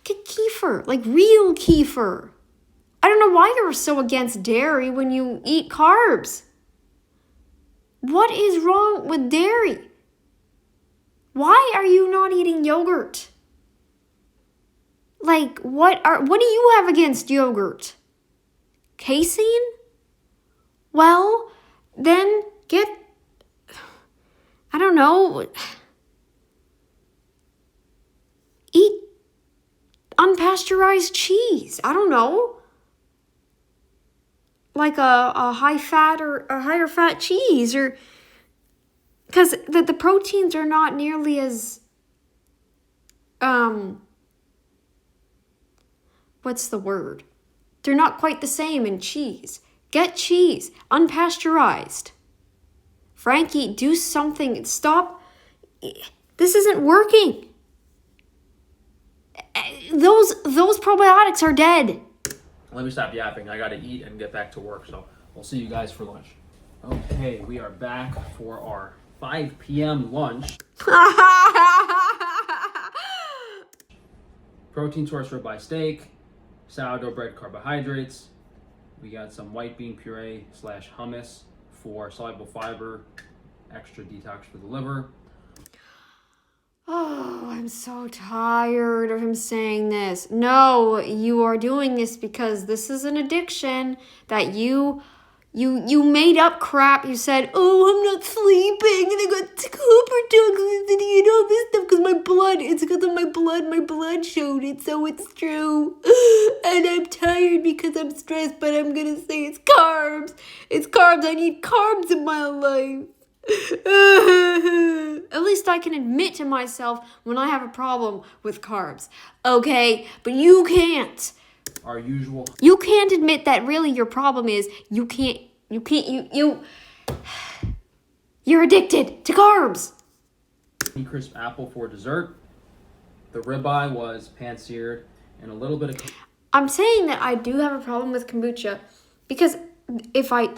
S1: get kefir, real kefir. I don't know why you're so against dairy when you eat carbs. What is wrong with dairy? Why are you not eating yogurt? What do you have against yogurt? Casein? Well, then I don't know, eat unpasteurized cheese. I don't know. Like a high fat or a higher fat cheese, or because the proteins are not nearly as what's the word? They're not quite the same in cheese. Get cheese, unpasteurized. Frankie, do something. Stop. This isn't working. Those probiotics are dead.
S2: Let me stop yapping. I gotta eat and get back to work, so we'll see you guys for lunch. Okay, we are back for our 5 p.m. lunch. Protein source ribeye steak, sourdough bread carbohydrates. We got some white bean puree / hummus for soluble fiber, extra detox for the liver.
S1: Oh, I'm so tired of him saying this. No, you are doing this because this is an addiction that you You made up crap. You said, "Oh, I'm not sleeping, and I got super dogs and eat all this stuff because my blood. It's because of my blood. My blood showed it, so it's true. And I'm tired because I'm stressed, but I'm gonna say it's carbs. It's carbs. I need carbs in my life." At least I can admit to myself when I have a problem with carbs. Okay, but you can't.
S2: Our usual.
S1: You can't admit that really your problem is you're addicted to carbs.
S2: Crisp apple for dessert. The ribeye was pan-seared and a little bit of.
S1: I'm saying that I do have a problem with kombucha because if I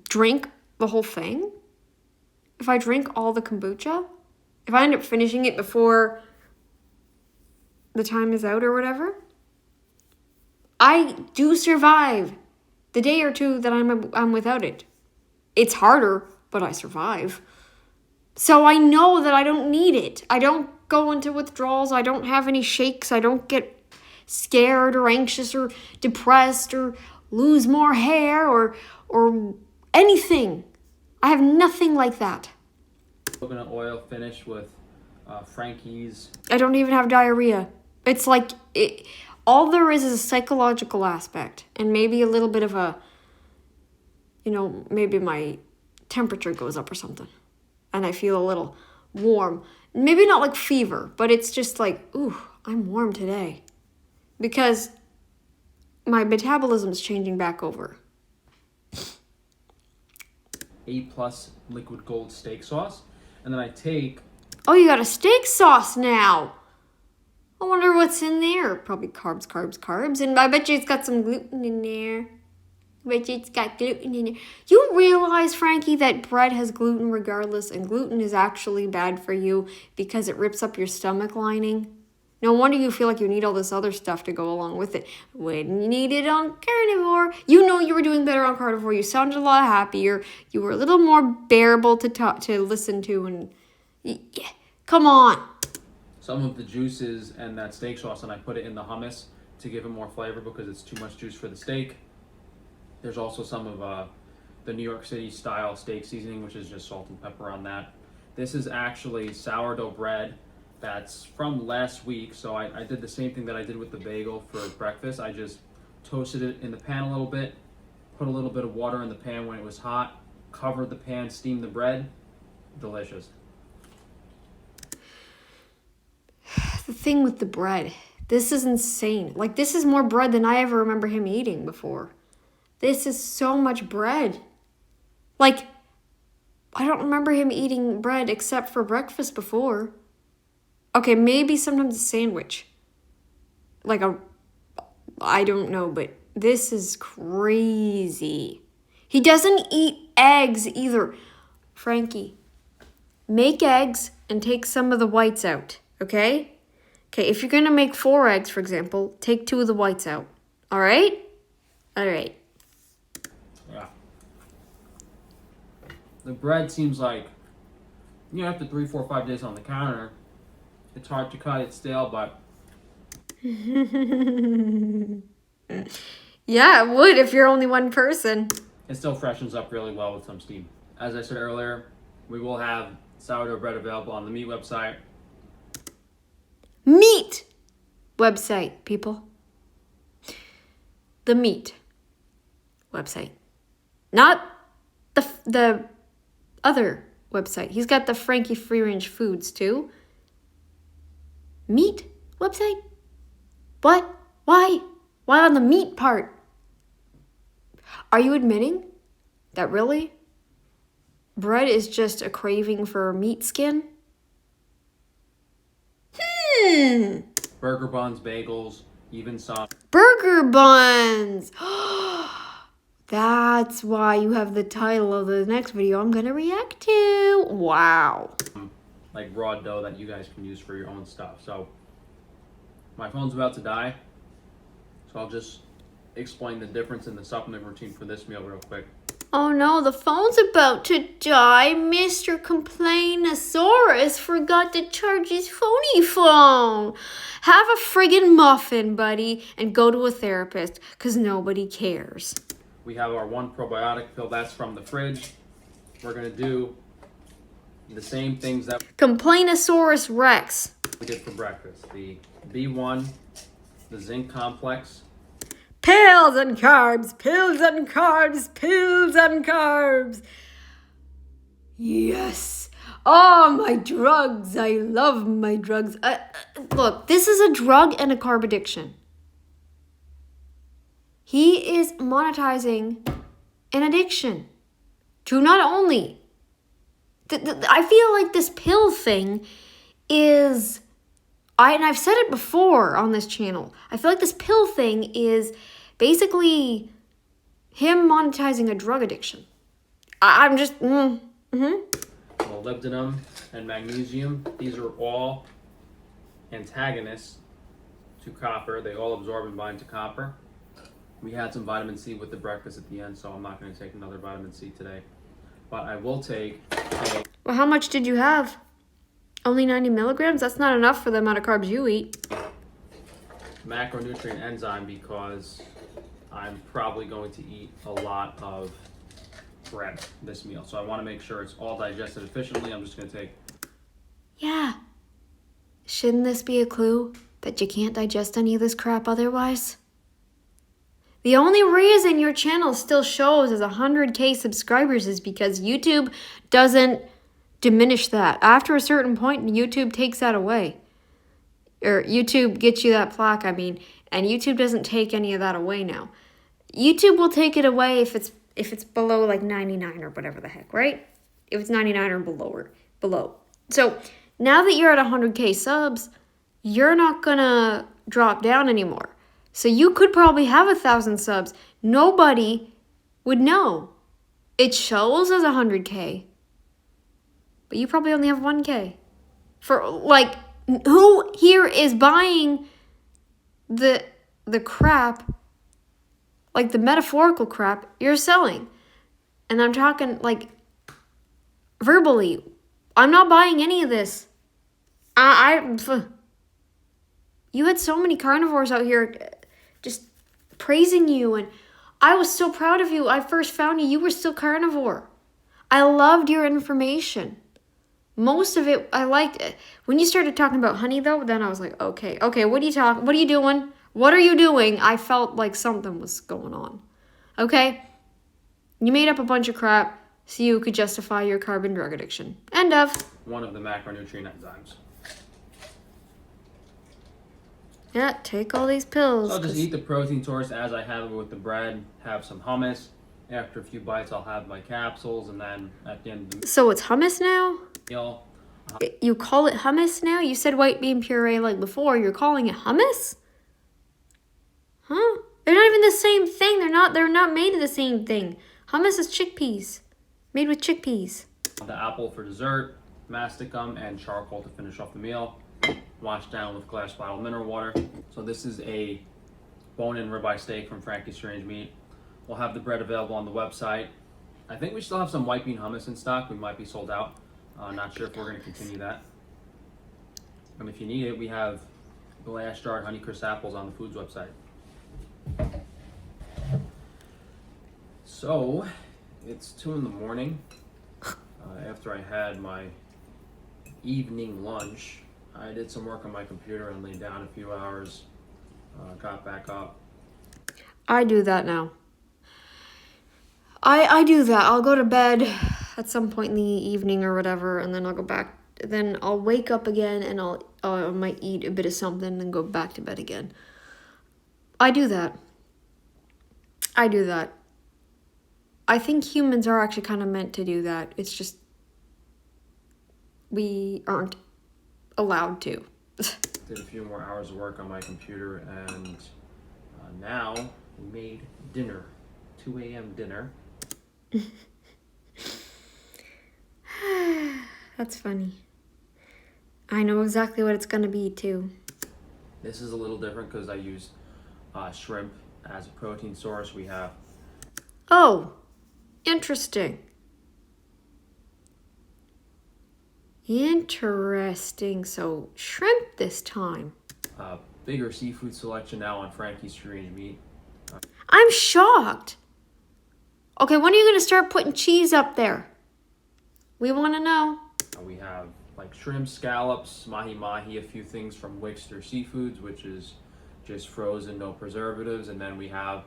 S1: drink the whole thing, if I drink all the kombucha, if I end up finishing it before the time is out or whatever, I do survive the day or two that I'm without it. It's harder, but I survive. So I know that I don't need it. I don't go into withdrawals. I don't have any shakes. I don't get scared or anxious or depressed or lose more hair or anything. I have nothing like that.
S2: Coconut oil finish with Frankie's.
S1: I don't even have diarrhea. It's like all there is a psychological aspect and maybe a little bit of a, maybe my temperature goes up or something and I feel a little warm. Maybe not like fever, but it's just like, ooh, I'm warm today because my metabolism's changing back over.
S2: A+ liquid gold steak sauce. And then I take.
S1: Oh, you got a steak sauce now. I wonder what's in there. Probably carbs. And I bet you it's got some gluten in there. I bet you it's got gluten in there. You realize, Frankie, that bread has gluten regardless, and gluten is actually bad for you because it rips up your stomach lining. No wonder you feel like you need all this other stuff to go along with it. When you need it on carnivore, you were doing better on carnivore. You sounded a lot happier. You were a little more bearable to listen to, and yeah, come on.
S2: Some of the juices and that steak sauce, and I put it in the hummus to give it more flavor because it's too much juice for the steak. There's also some of the New York City style steak seasoning, which is just salt and pepper on that. This is actually sourdough bread that's from last week, so I did the same thing that I did with the bagel for breakfast. I just toasted it in the pan a little bit, put a little bit of water in the pan when it was hot, covered the pan, steamed the bread. Delicious.
S1: The thing with the bread, this is insane. Like, this is more bread than I ever remember him eating before. This is so much bread. Like, I don't remember him eating bread except for breakfast before. Okay, maybe sometimes a sandwich. I don't know, but this is crazy. He doesn't eat eggs either. Frankie, make eggs and take some of the whites out, okay? Okay, if you're going to make 4 eggs, for example, take 2 of the whites out. All right? All right.
S2: Yeah. The bread seems like, after 3, 4, 5 days on the counter, it's hard to cut, it's stale, but...
S1: Yeah, it would if you're only one person.
S2: It still freshens up really well with some steam. As I said earlier, we will have sourdough bread available on the meat website.
S1: Meat website, people. The meat website. Not the other website. He's got the Frankie Free Range Foods too. Meat website? What? Why? Why on the meat part? Are you admitting that really bread is just a craving for meat skin?
S2: Burger buns, bagels, even some.
S1: Burger buns! That's why you have the title of the next video I'm gonna react to. Wow.
S2: Like raw dough that you guys can use for your own stuff. So my phone's about to die, so I'll just explain the difference in the supplement routine for this meal real quick.
S1: Oh no, the phone's about to die. Mr. Complainosaurus forgot to charge his phony phone. Have a friggin' muffin, buddy, and go to a therapist, because nobody cares.
S2: we have our one probiotic pill. That's from the fridge. We're going to do the same things that
S1: Complainosaurus Rex.
S2: we did for breakfast. The B1, the zinc complex.
S1: Pills and carbs, pills and carbs, pills and carbs. Yes. Oh, my drugs. I love my drugs. Look, this is a drug and a carb addiction. He is monetizing an addiction to not only... I feel like this pill thing is... and I've said it before on this channel. I feel like this pill thing is basically him monetizing a drug addiction. I'm just...
S2: Molybdenum and magnesium. These are all antagonists to copper. They all absorb and bind to copper. We had some vitamin C with the breakfast at the end, so I'm not going to take another vitamin C today. But I will take
S1: Well, how much did you have? Only 90 milligrams? That's not enough for the amount of carbs you eat.
S2: macronutrient enzyme because I'm probably going to eat a lot of bread this meal. So I want to make sure it's all digested efficiently. I'm just going to take...
S1: Yeah. Shouldn't this be a clue that you can't digest any of this crap otherwise? The only reason your channel still shows as 100K subscribers is because YouTube doesn't diminish that. After a certain point, YouTube takes that away. Or YouTube gets you that plaque, and YouTube doesn't take any of that away now. YouTube will take it away if it's below like 99 or whatever the heck, right? If it's 99 or below. So now that you're at 100K subs, you're not gonna drop down anymore. So you could probably have 1,000 subs. Nobody would know. It shows as 100K, but you probably only have 1K. For like, who here is buying the crap, like the metaphorical crap you're selling? And I'm talking like verbally. I'm not buying any of this. You had so many carnivores out here just praising you, and I was so proud of you. I first found you. You were still carnivore. I loved your information. Most of it, I liked it. When you started talking about honey, though, then I was like, okay, what are you talking? What are you doing? What are you doing? I felt like something was going on. Okay? You made up a bunch of crap so you could justify your carb and drug addiction. End of.
S2: one of the macronutrient enzymes.
S1: Yeah, take all these pills.
S2: So I'll just eat the protein source as I have it with the bread, have some hummus. After a few bites, I'll have my capsules, and then at the end of the
S1: So it's hummus now?
S2: meal,
S1: You call it hummus now? You said white bean puree like before. You're calling it hummus? Huh? They're not even the same thing. They're not made of the same thing. Hummus is chickpeas. Made with chickpeas.
S2: the apple for dessert, masticum, and charcoal to finish off the meal. Wash down with glass bottle mineral water. So this is a bone-in ribeye steak from Frankie's Strange Meat. We'll have the bread available on the website. I think we still have some white bean hummus in stock. We might be sold out. Not sure if we're going to continue that. And if you need it, we have glass jarred Honeycrisp apples on the Foods website. So, it's 2 in the morning. After I had my evening lunch, I did some work on my computer and laid down a few hours. Got back up.
S1: I do that now. I do that. I'll go to bed at some point in the evening or whatever, and then I'll go back. Then I'll wake up again, and I might eat a bit of something and then go back to bed again. I do that. I think humans are actually kind of meant to do that. It's just we aren't allowed to.
S2: Did a few more hours of work on my computer, and now we made dinner. 2 a.m. dinner.
S1: That's funny. I know exactly what it's gonna be too.
S2: This is a little different because I use shrimp as a protein source. We have
S1: Oh, interesting. Interesting. So shrimp this time.
S2: a bigger seafood selection now on Frankie's Strange Meat.
S1: I'm shocked. Okay, when are you going to start putting cheese up there? We want to know.
S2: We have like shrimp, scallops, mahi-mahi, a few things from Wickster Seafoods, which is just frozen, no preservatives. And then we have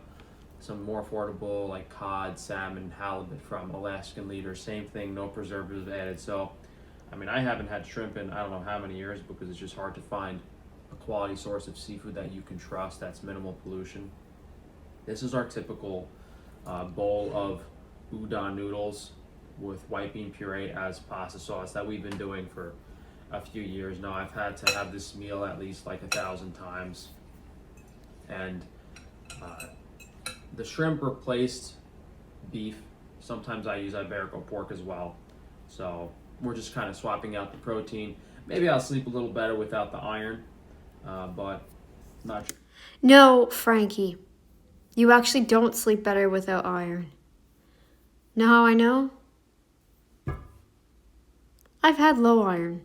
S2: some more affordable like cod, salmon, halibut from Alaskan Leader. Same thing, no preservatives added. So, I mean, I haven't had shrimp in I don't know how many years because it's just hard to find a quality source of seafood that you can trust that's minimal pollution. This is our typical bowl of udon noodles with white bean puree as pasta sauce that we've been doing for a few years now. I've had to have this meal at least like 1,000 times. And the shrimp replaced beef. Sometimes I use Iberico pork as well. So we're just kind of swapping out the protein. Maybe I'll sleep a little better without the iron, but not sure.
S1: No, Frankie. You actually don't sleep better without iron. Know how I know? I've had low iron.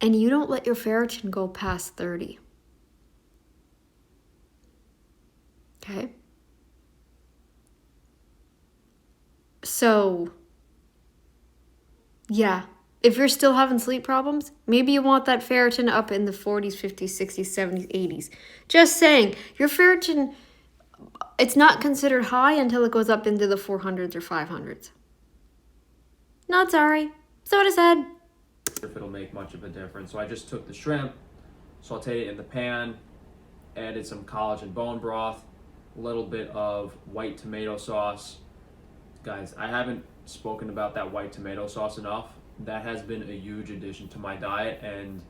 S1: And you don't let your ferritin go past 30. Okay? So, yeah. If you're still having sleep problems, maybe you want that ferritin up in the 40s, 50s, 60s, 70s, 80s. Just saying, your ferritin, it's not considered high until it goes up into the 400s or 500s. Not sorry. So what I said.
S2: If it'll make much of a difference. So I just took the shrimp, sauteed it in the pan, added some collagen bone broth, a little bit of white tomato sauce. Guys, I haven't spoken about that white tomato sauce enough. That has been a huge addition to my diet, and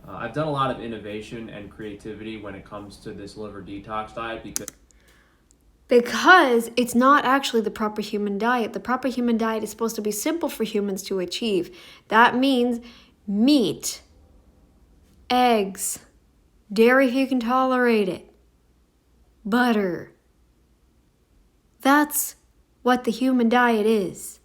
S2: I've done a lot of innovation and creativity when it comes to this liver detox diet
S1: Because it's not actually the proper human diet. The proper human diet is supposed to be simple for humans to achieve. That means meat, eggs, dairy if you can tolerate it, butter. That's what the human diet is.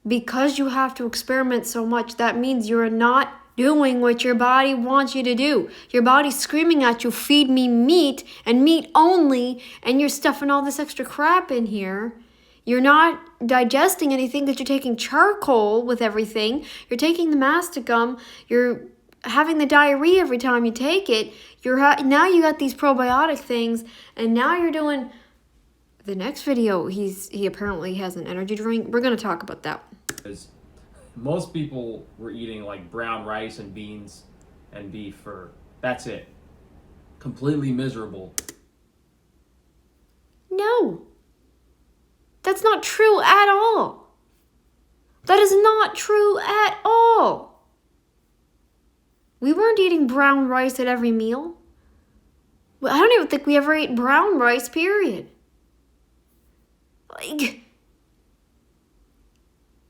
S1: Because you have to experiment so much, that means you're not doing what your body wants you to do. Your body's screaming at you, feed me meat and meat only, and you're stuffing all this extra crap in here. You're not digesting anything because you're taking charcoal with everything. You're taking the masticum. You're having the diarrhea every time you take it. Now you got these probiotic things, and now you're doing... The next video, he apparently has an energy drink. We're going to talk about that.
S2: because most people were eating like brown rice and beans and beef for that's it. Completely miserable.
S1: No. That's not true at all. That is not true at all. We weren't eating brown rice at every meal. I don't even think we ever ate brown rice, period. Like,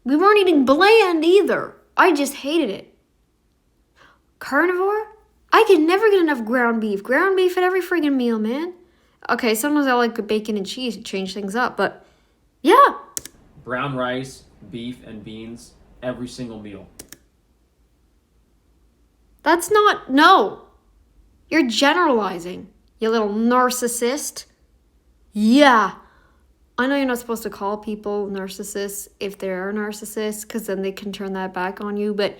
S1: we weren't eating bland either. I just hated it. Carnivore? I can never get enough ground beef. Ground beef at every friggin' meal, man. Okay, sometimes I like bacon and cheese to change things up, but yeah.
S2: Brown rice, beef, and beans every single meal.
S1: That's not, no. You're generalizing, you little narcissist. Yeah. I know you're not supposed to call people narcissists if they are narcissists, because then they can turn that back on you, but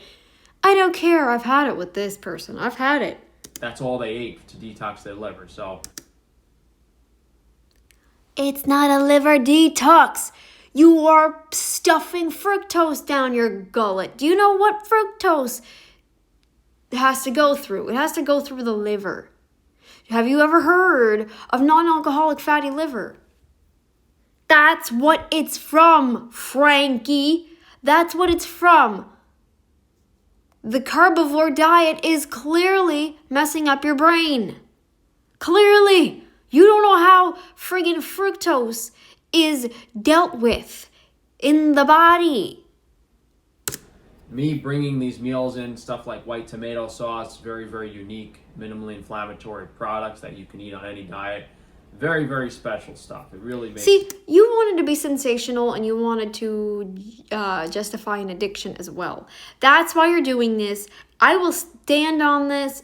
S1: I don't care. I've had it with this person. I've had it.
S2: That's all they ate to detox their liver, so.
S1: It's not a liver detox. You are stuffing fructose down your gullet. Do you know what fructose has to go through? It has to go through the liver. Have you ever heard of non-alcoholic fatty liver? That's what it's from, Frankie. That's what it's from. The carbivore diet is clearly messing up your brain. Clearly. You don't know how friggin' fructose is dealt with in the body.
S2: Me bringing these meals in, stuff like white tomato sauce, very, very unique, minimally inflammatory products that you can eat on any diet. Very, very special stuff. It really makes...
S1: See, you wanted to be sensational and you wanted to justify an addiction as well. That's why you're doing this. I will stand on this.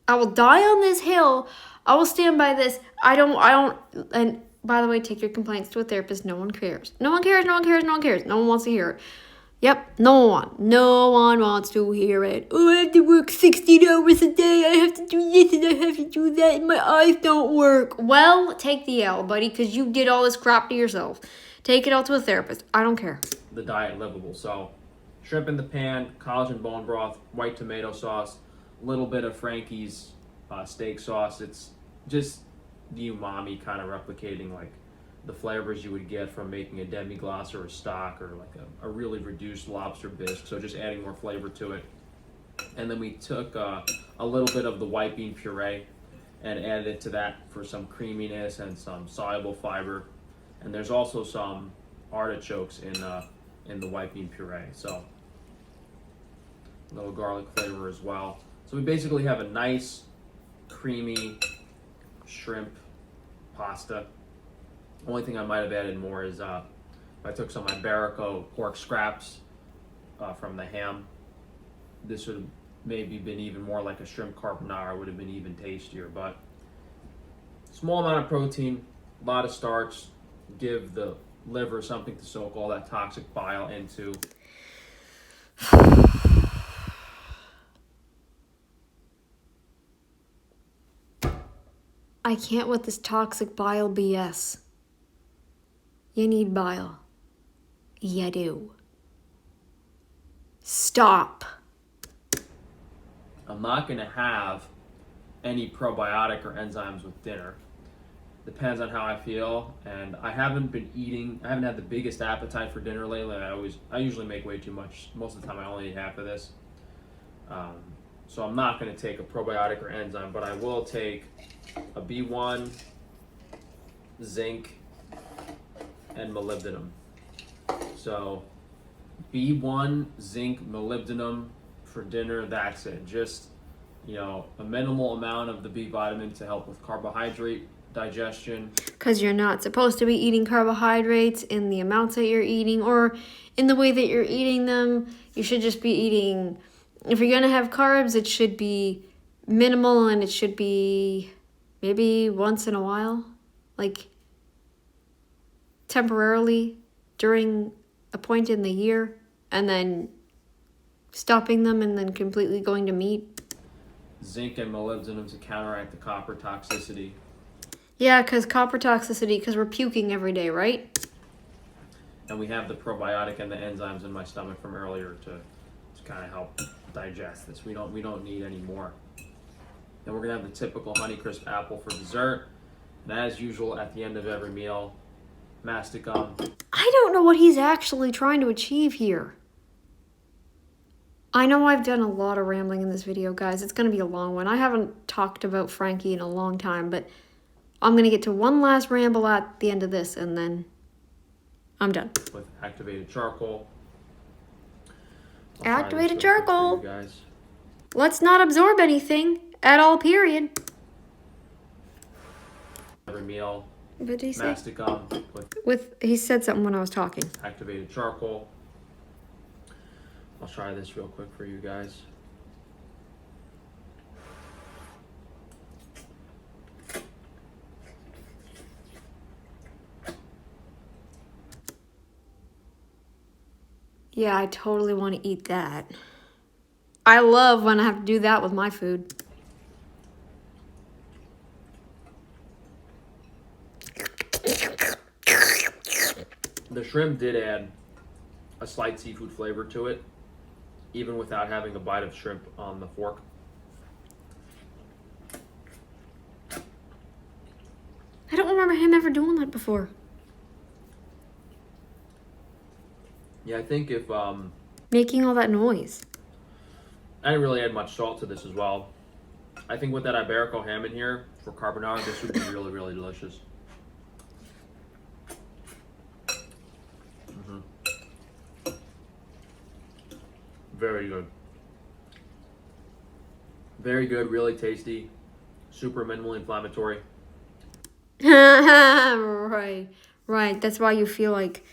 S1: I will die on this hill. I will stand by this. I don't, and by the way, take your complaints to a therapist. No one cares. No one cares, no one cares, no one cares. No one wants to hear it. Yep, no one wants to hear it. Oh, I have to work 16 hours a day. I have to do this and I have to do that and my eyes don't work. Well, take the L, buddy, because you did all this crap to yourself. Take it all to a therapist. I don't care.
S2: The diet livable. So, shrimp in the pan, collagen bone broth, white tomato sauce, a little bit of Frankie's steak sauce. It's just the umami kind of replicating like the flavors you would get from making a demi-glace or a stock or like a really reduced lobster bisque. So just adding more flavor to it. And then we took a little bit of the white bean puree and added it to that for some creaminess and some soluble fiber. And there's also some artichokes in the white bean puree. So a little garlic flavor as well. So we basically have a nice creamy shrimp pasta. Only thing I might have added more is I took some Iberico pork scraps from the ham. This would have maybe been even more like a shrimp carbonara, would have been even tastier. But small amount of protein, a lot of starch, give the liver something to soak all that toxic bile into.
S1: I can't with this toxic bile BS. You need bile. You do. Stop.
S2: I'm not going to have any probiotic or enzymes with dinner. Depends on how I feel, and I haven't had the biggest appetite for dinner lately. I usually make way too much. Most of the time I only eat half of this. So I'm not going to take a probiotic or enzyme, but I will take a B1, zinc, and molybdenum. So B1, zinc, molybdenum for dinner, that's it. Just, a minimal amount of the B vitamin to help with carbohydrate digestion.
S1: Because you're not supposed to be eating carbohydrates in the amounts that you're eating or in the way that you're eating them. You should just be eating, if you're going to have carbs, it should be minimal and it should be maybe once in a while, like temporarily during a point in the year, and then stopping them and then completely going to meat.
S2: Zinc and molybdenum to counteract the copper toxicity.
S1: Yeah, because copper toxicity, because we're puking every day, right?
S2: And we have the probiotic and the enzymes in my stomach from earlier to kind of help digest this. We don't need any more. Then we're gonna have the typical Honeycrisp apple for dessert. And as usual, at the end of every meal, mastic gum.
S1: I don't know what he's actually trying to achieve here. I know I've done a lot of rambling in this video, guys. It's gonna be a long one. I haven't talked about Frankie in a long time, but I'm going to get to one last ramble at the end of this, and then I'm done.
S2: With activated charcoal.
S1: Activated charcoal.
S2: Guys.
S1: Let's not absorb anything at all, period.
S2: Every meal.
S1: What did he say?
S2: Mastic gum.
S1: He said something when I was talking.
S2: Activated charcoal. I'll try this real quick for you guys.
S1: Yeah, I totally want to eat that. I love when I have to do that with my food.
S2: The shrimp did add a slight seafood flavor to it, even without having a bite of shrimp on the fork.
S1: I don't remember him ever doing that before.
S2: Yeah, I think if
S1: Making all that noise.
S2: I didn't really add much salt to this as well. I think with that Iberico ham in here for carbonara, this would be really, really delicious. Very good. Very good, really tasty, super minimally inflammatory.
S1: Right. That's why you feel like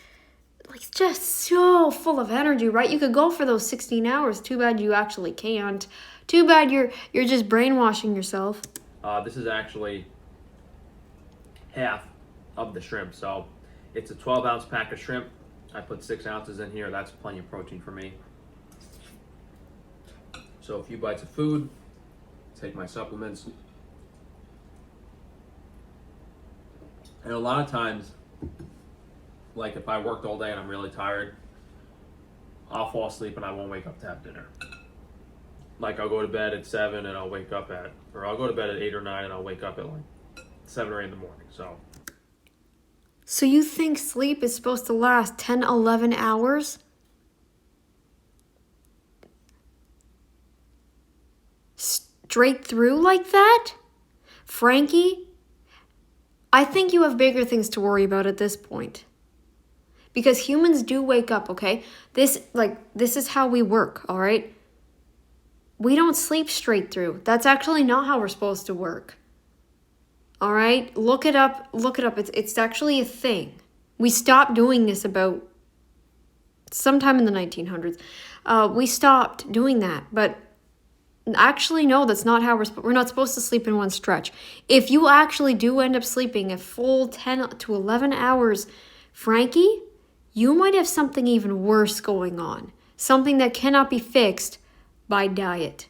S1: just so full of energy, right? You could go for those 16 hours. Too bad you actually can't. Too bad you're just brainwashing yourself.
S2: This is actually half of the shrimp. So it's a 12-ounce pack of shrimp. I put 6 ounces in here. That's plenty of protein for me. So a few bites of food, take my supplements. And a lot of times, like if I worked all day and I'm really tired, I'll fall asleep and I won't wake up to have dinner. Like I'll go to bed at 7 and I'll wake up at, or I'll go to bed at 8 or 9 and I'll wake up at like 7 or 8 in the morning.
S1: So you think sleep is supposed to last 10, 11 hours? Straight through like that? Frankie, I think you have bigger things to worry about at this point. Because humans do wake up, okay? This is how we work, all right? We don't sleep straight through. That's actually not how we're supposed to work. All right? Look it up. It's actually a thing. We stopped doing this about sometime in the 1900s. We stopped doing that, but actually, no, that's not how we're not supposed to sleep in one stretch. If you actually do end up sleeping a full 10 to 11 hours, Frankie, you might have something even worse going on. Something that cannot be fixed by diet.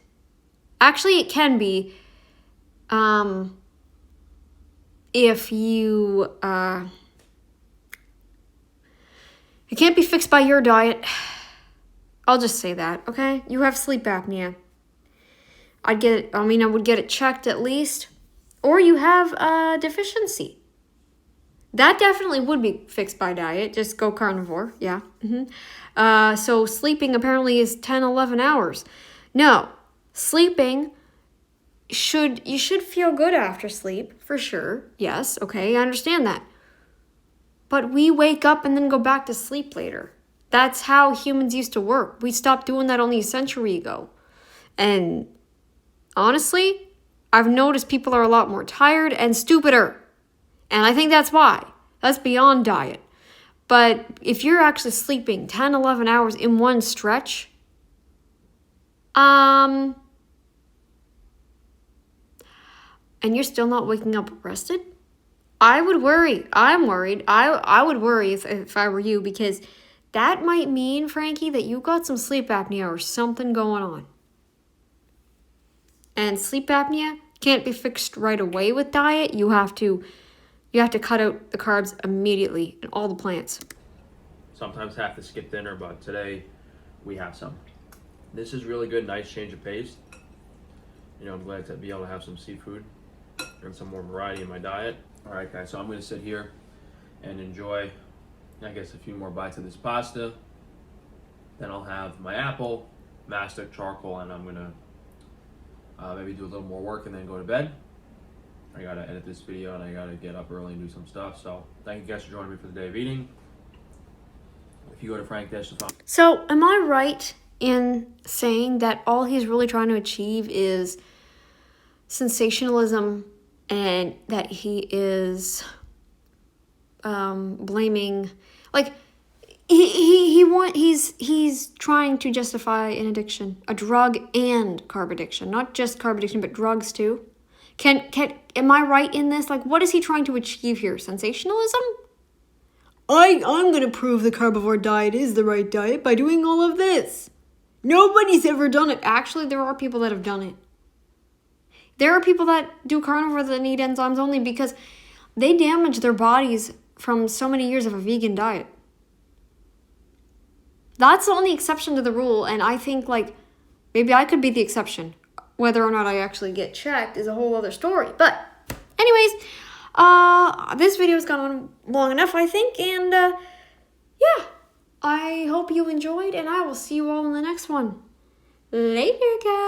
S1: Actually, it can be if you... it can't be fixed by your diet. I'll just say that, okay? You have sleep apnea. I would get it checked at least. Or you have a deficiency. That definitely would be fixed by diet. Just go carnivore, yeah. So sleeping apparently is 10, 11 hours. No, sleeping, you should feel good after sleep, for sure. Yes, okay, I understand that. But we wake up and then go back to sleep later. That's how humans used to work. We stopped doing that only a century ago. And honestly, I've noticed people are a lot more tired and stupider. And I think that's why. That's beyond diet. But if you're actually sleeping 10, 11 hours in one stretch, and you're still not waking up rested, I would worry. I'm worried. I would worry if I were you, because that might mean, Frankie, that you got some sleep apnea or something going on. And sleep apnea can't be fixed right away with diet. You have to cut out the carbs immediately and all the plants.
S2: Sometimes have to skip dinner, but today we have some. This is really good, nice change of pace. I'm glad to be able to have some seafood and some more variety in my diet. All right, guys, so I'm going to sit here and enjoy, I guess, a few more bites of this pasta. Then I'll have my apple, mastic charcoal, and I'm going to maybe do a little more work and then go to bed. I got to edit this video and I got to get up early and do some stuff. So thank you guys for joining me for the day of eating. If you go to Frank Dash,
S1: so am I right in saying that all he's really trying to achieve is sensationalism, and that he is blaming, like he's trying to justify an addiction, a drug and carb addiction, not just carb addiction but drugs too? Am I right in this? Like, what is he trying to achieve here? Sensationalism? I'm gonna prove the carbivore diet is the right diet by doing all of this. Nobody's ever done it. Actually, there are people that have done it. There are people that do carnivore that need enzymes only because they damage their bodies from so many years of a vegan diet. That's the only exception to the rule, and I think, like, maybe I could be the exception. Whether or not I actually get checked is a whole other story. But anyways, this video's gone on long enough, I think, and yeah, I hope you enjoyed, and I will see you all in the next one. Later, guys.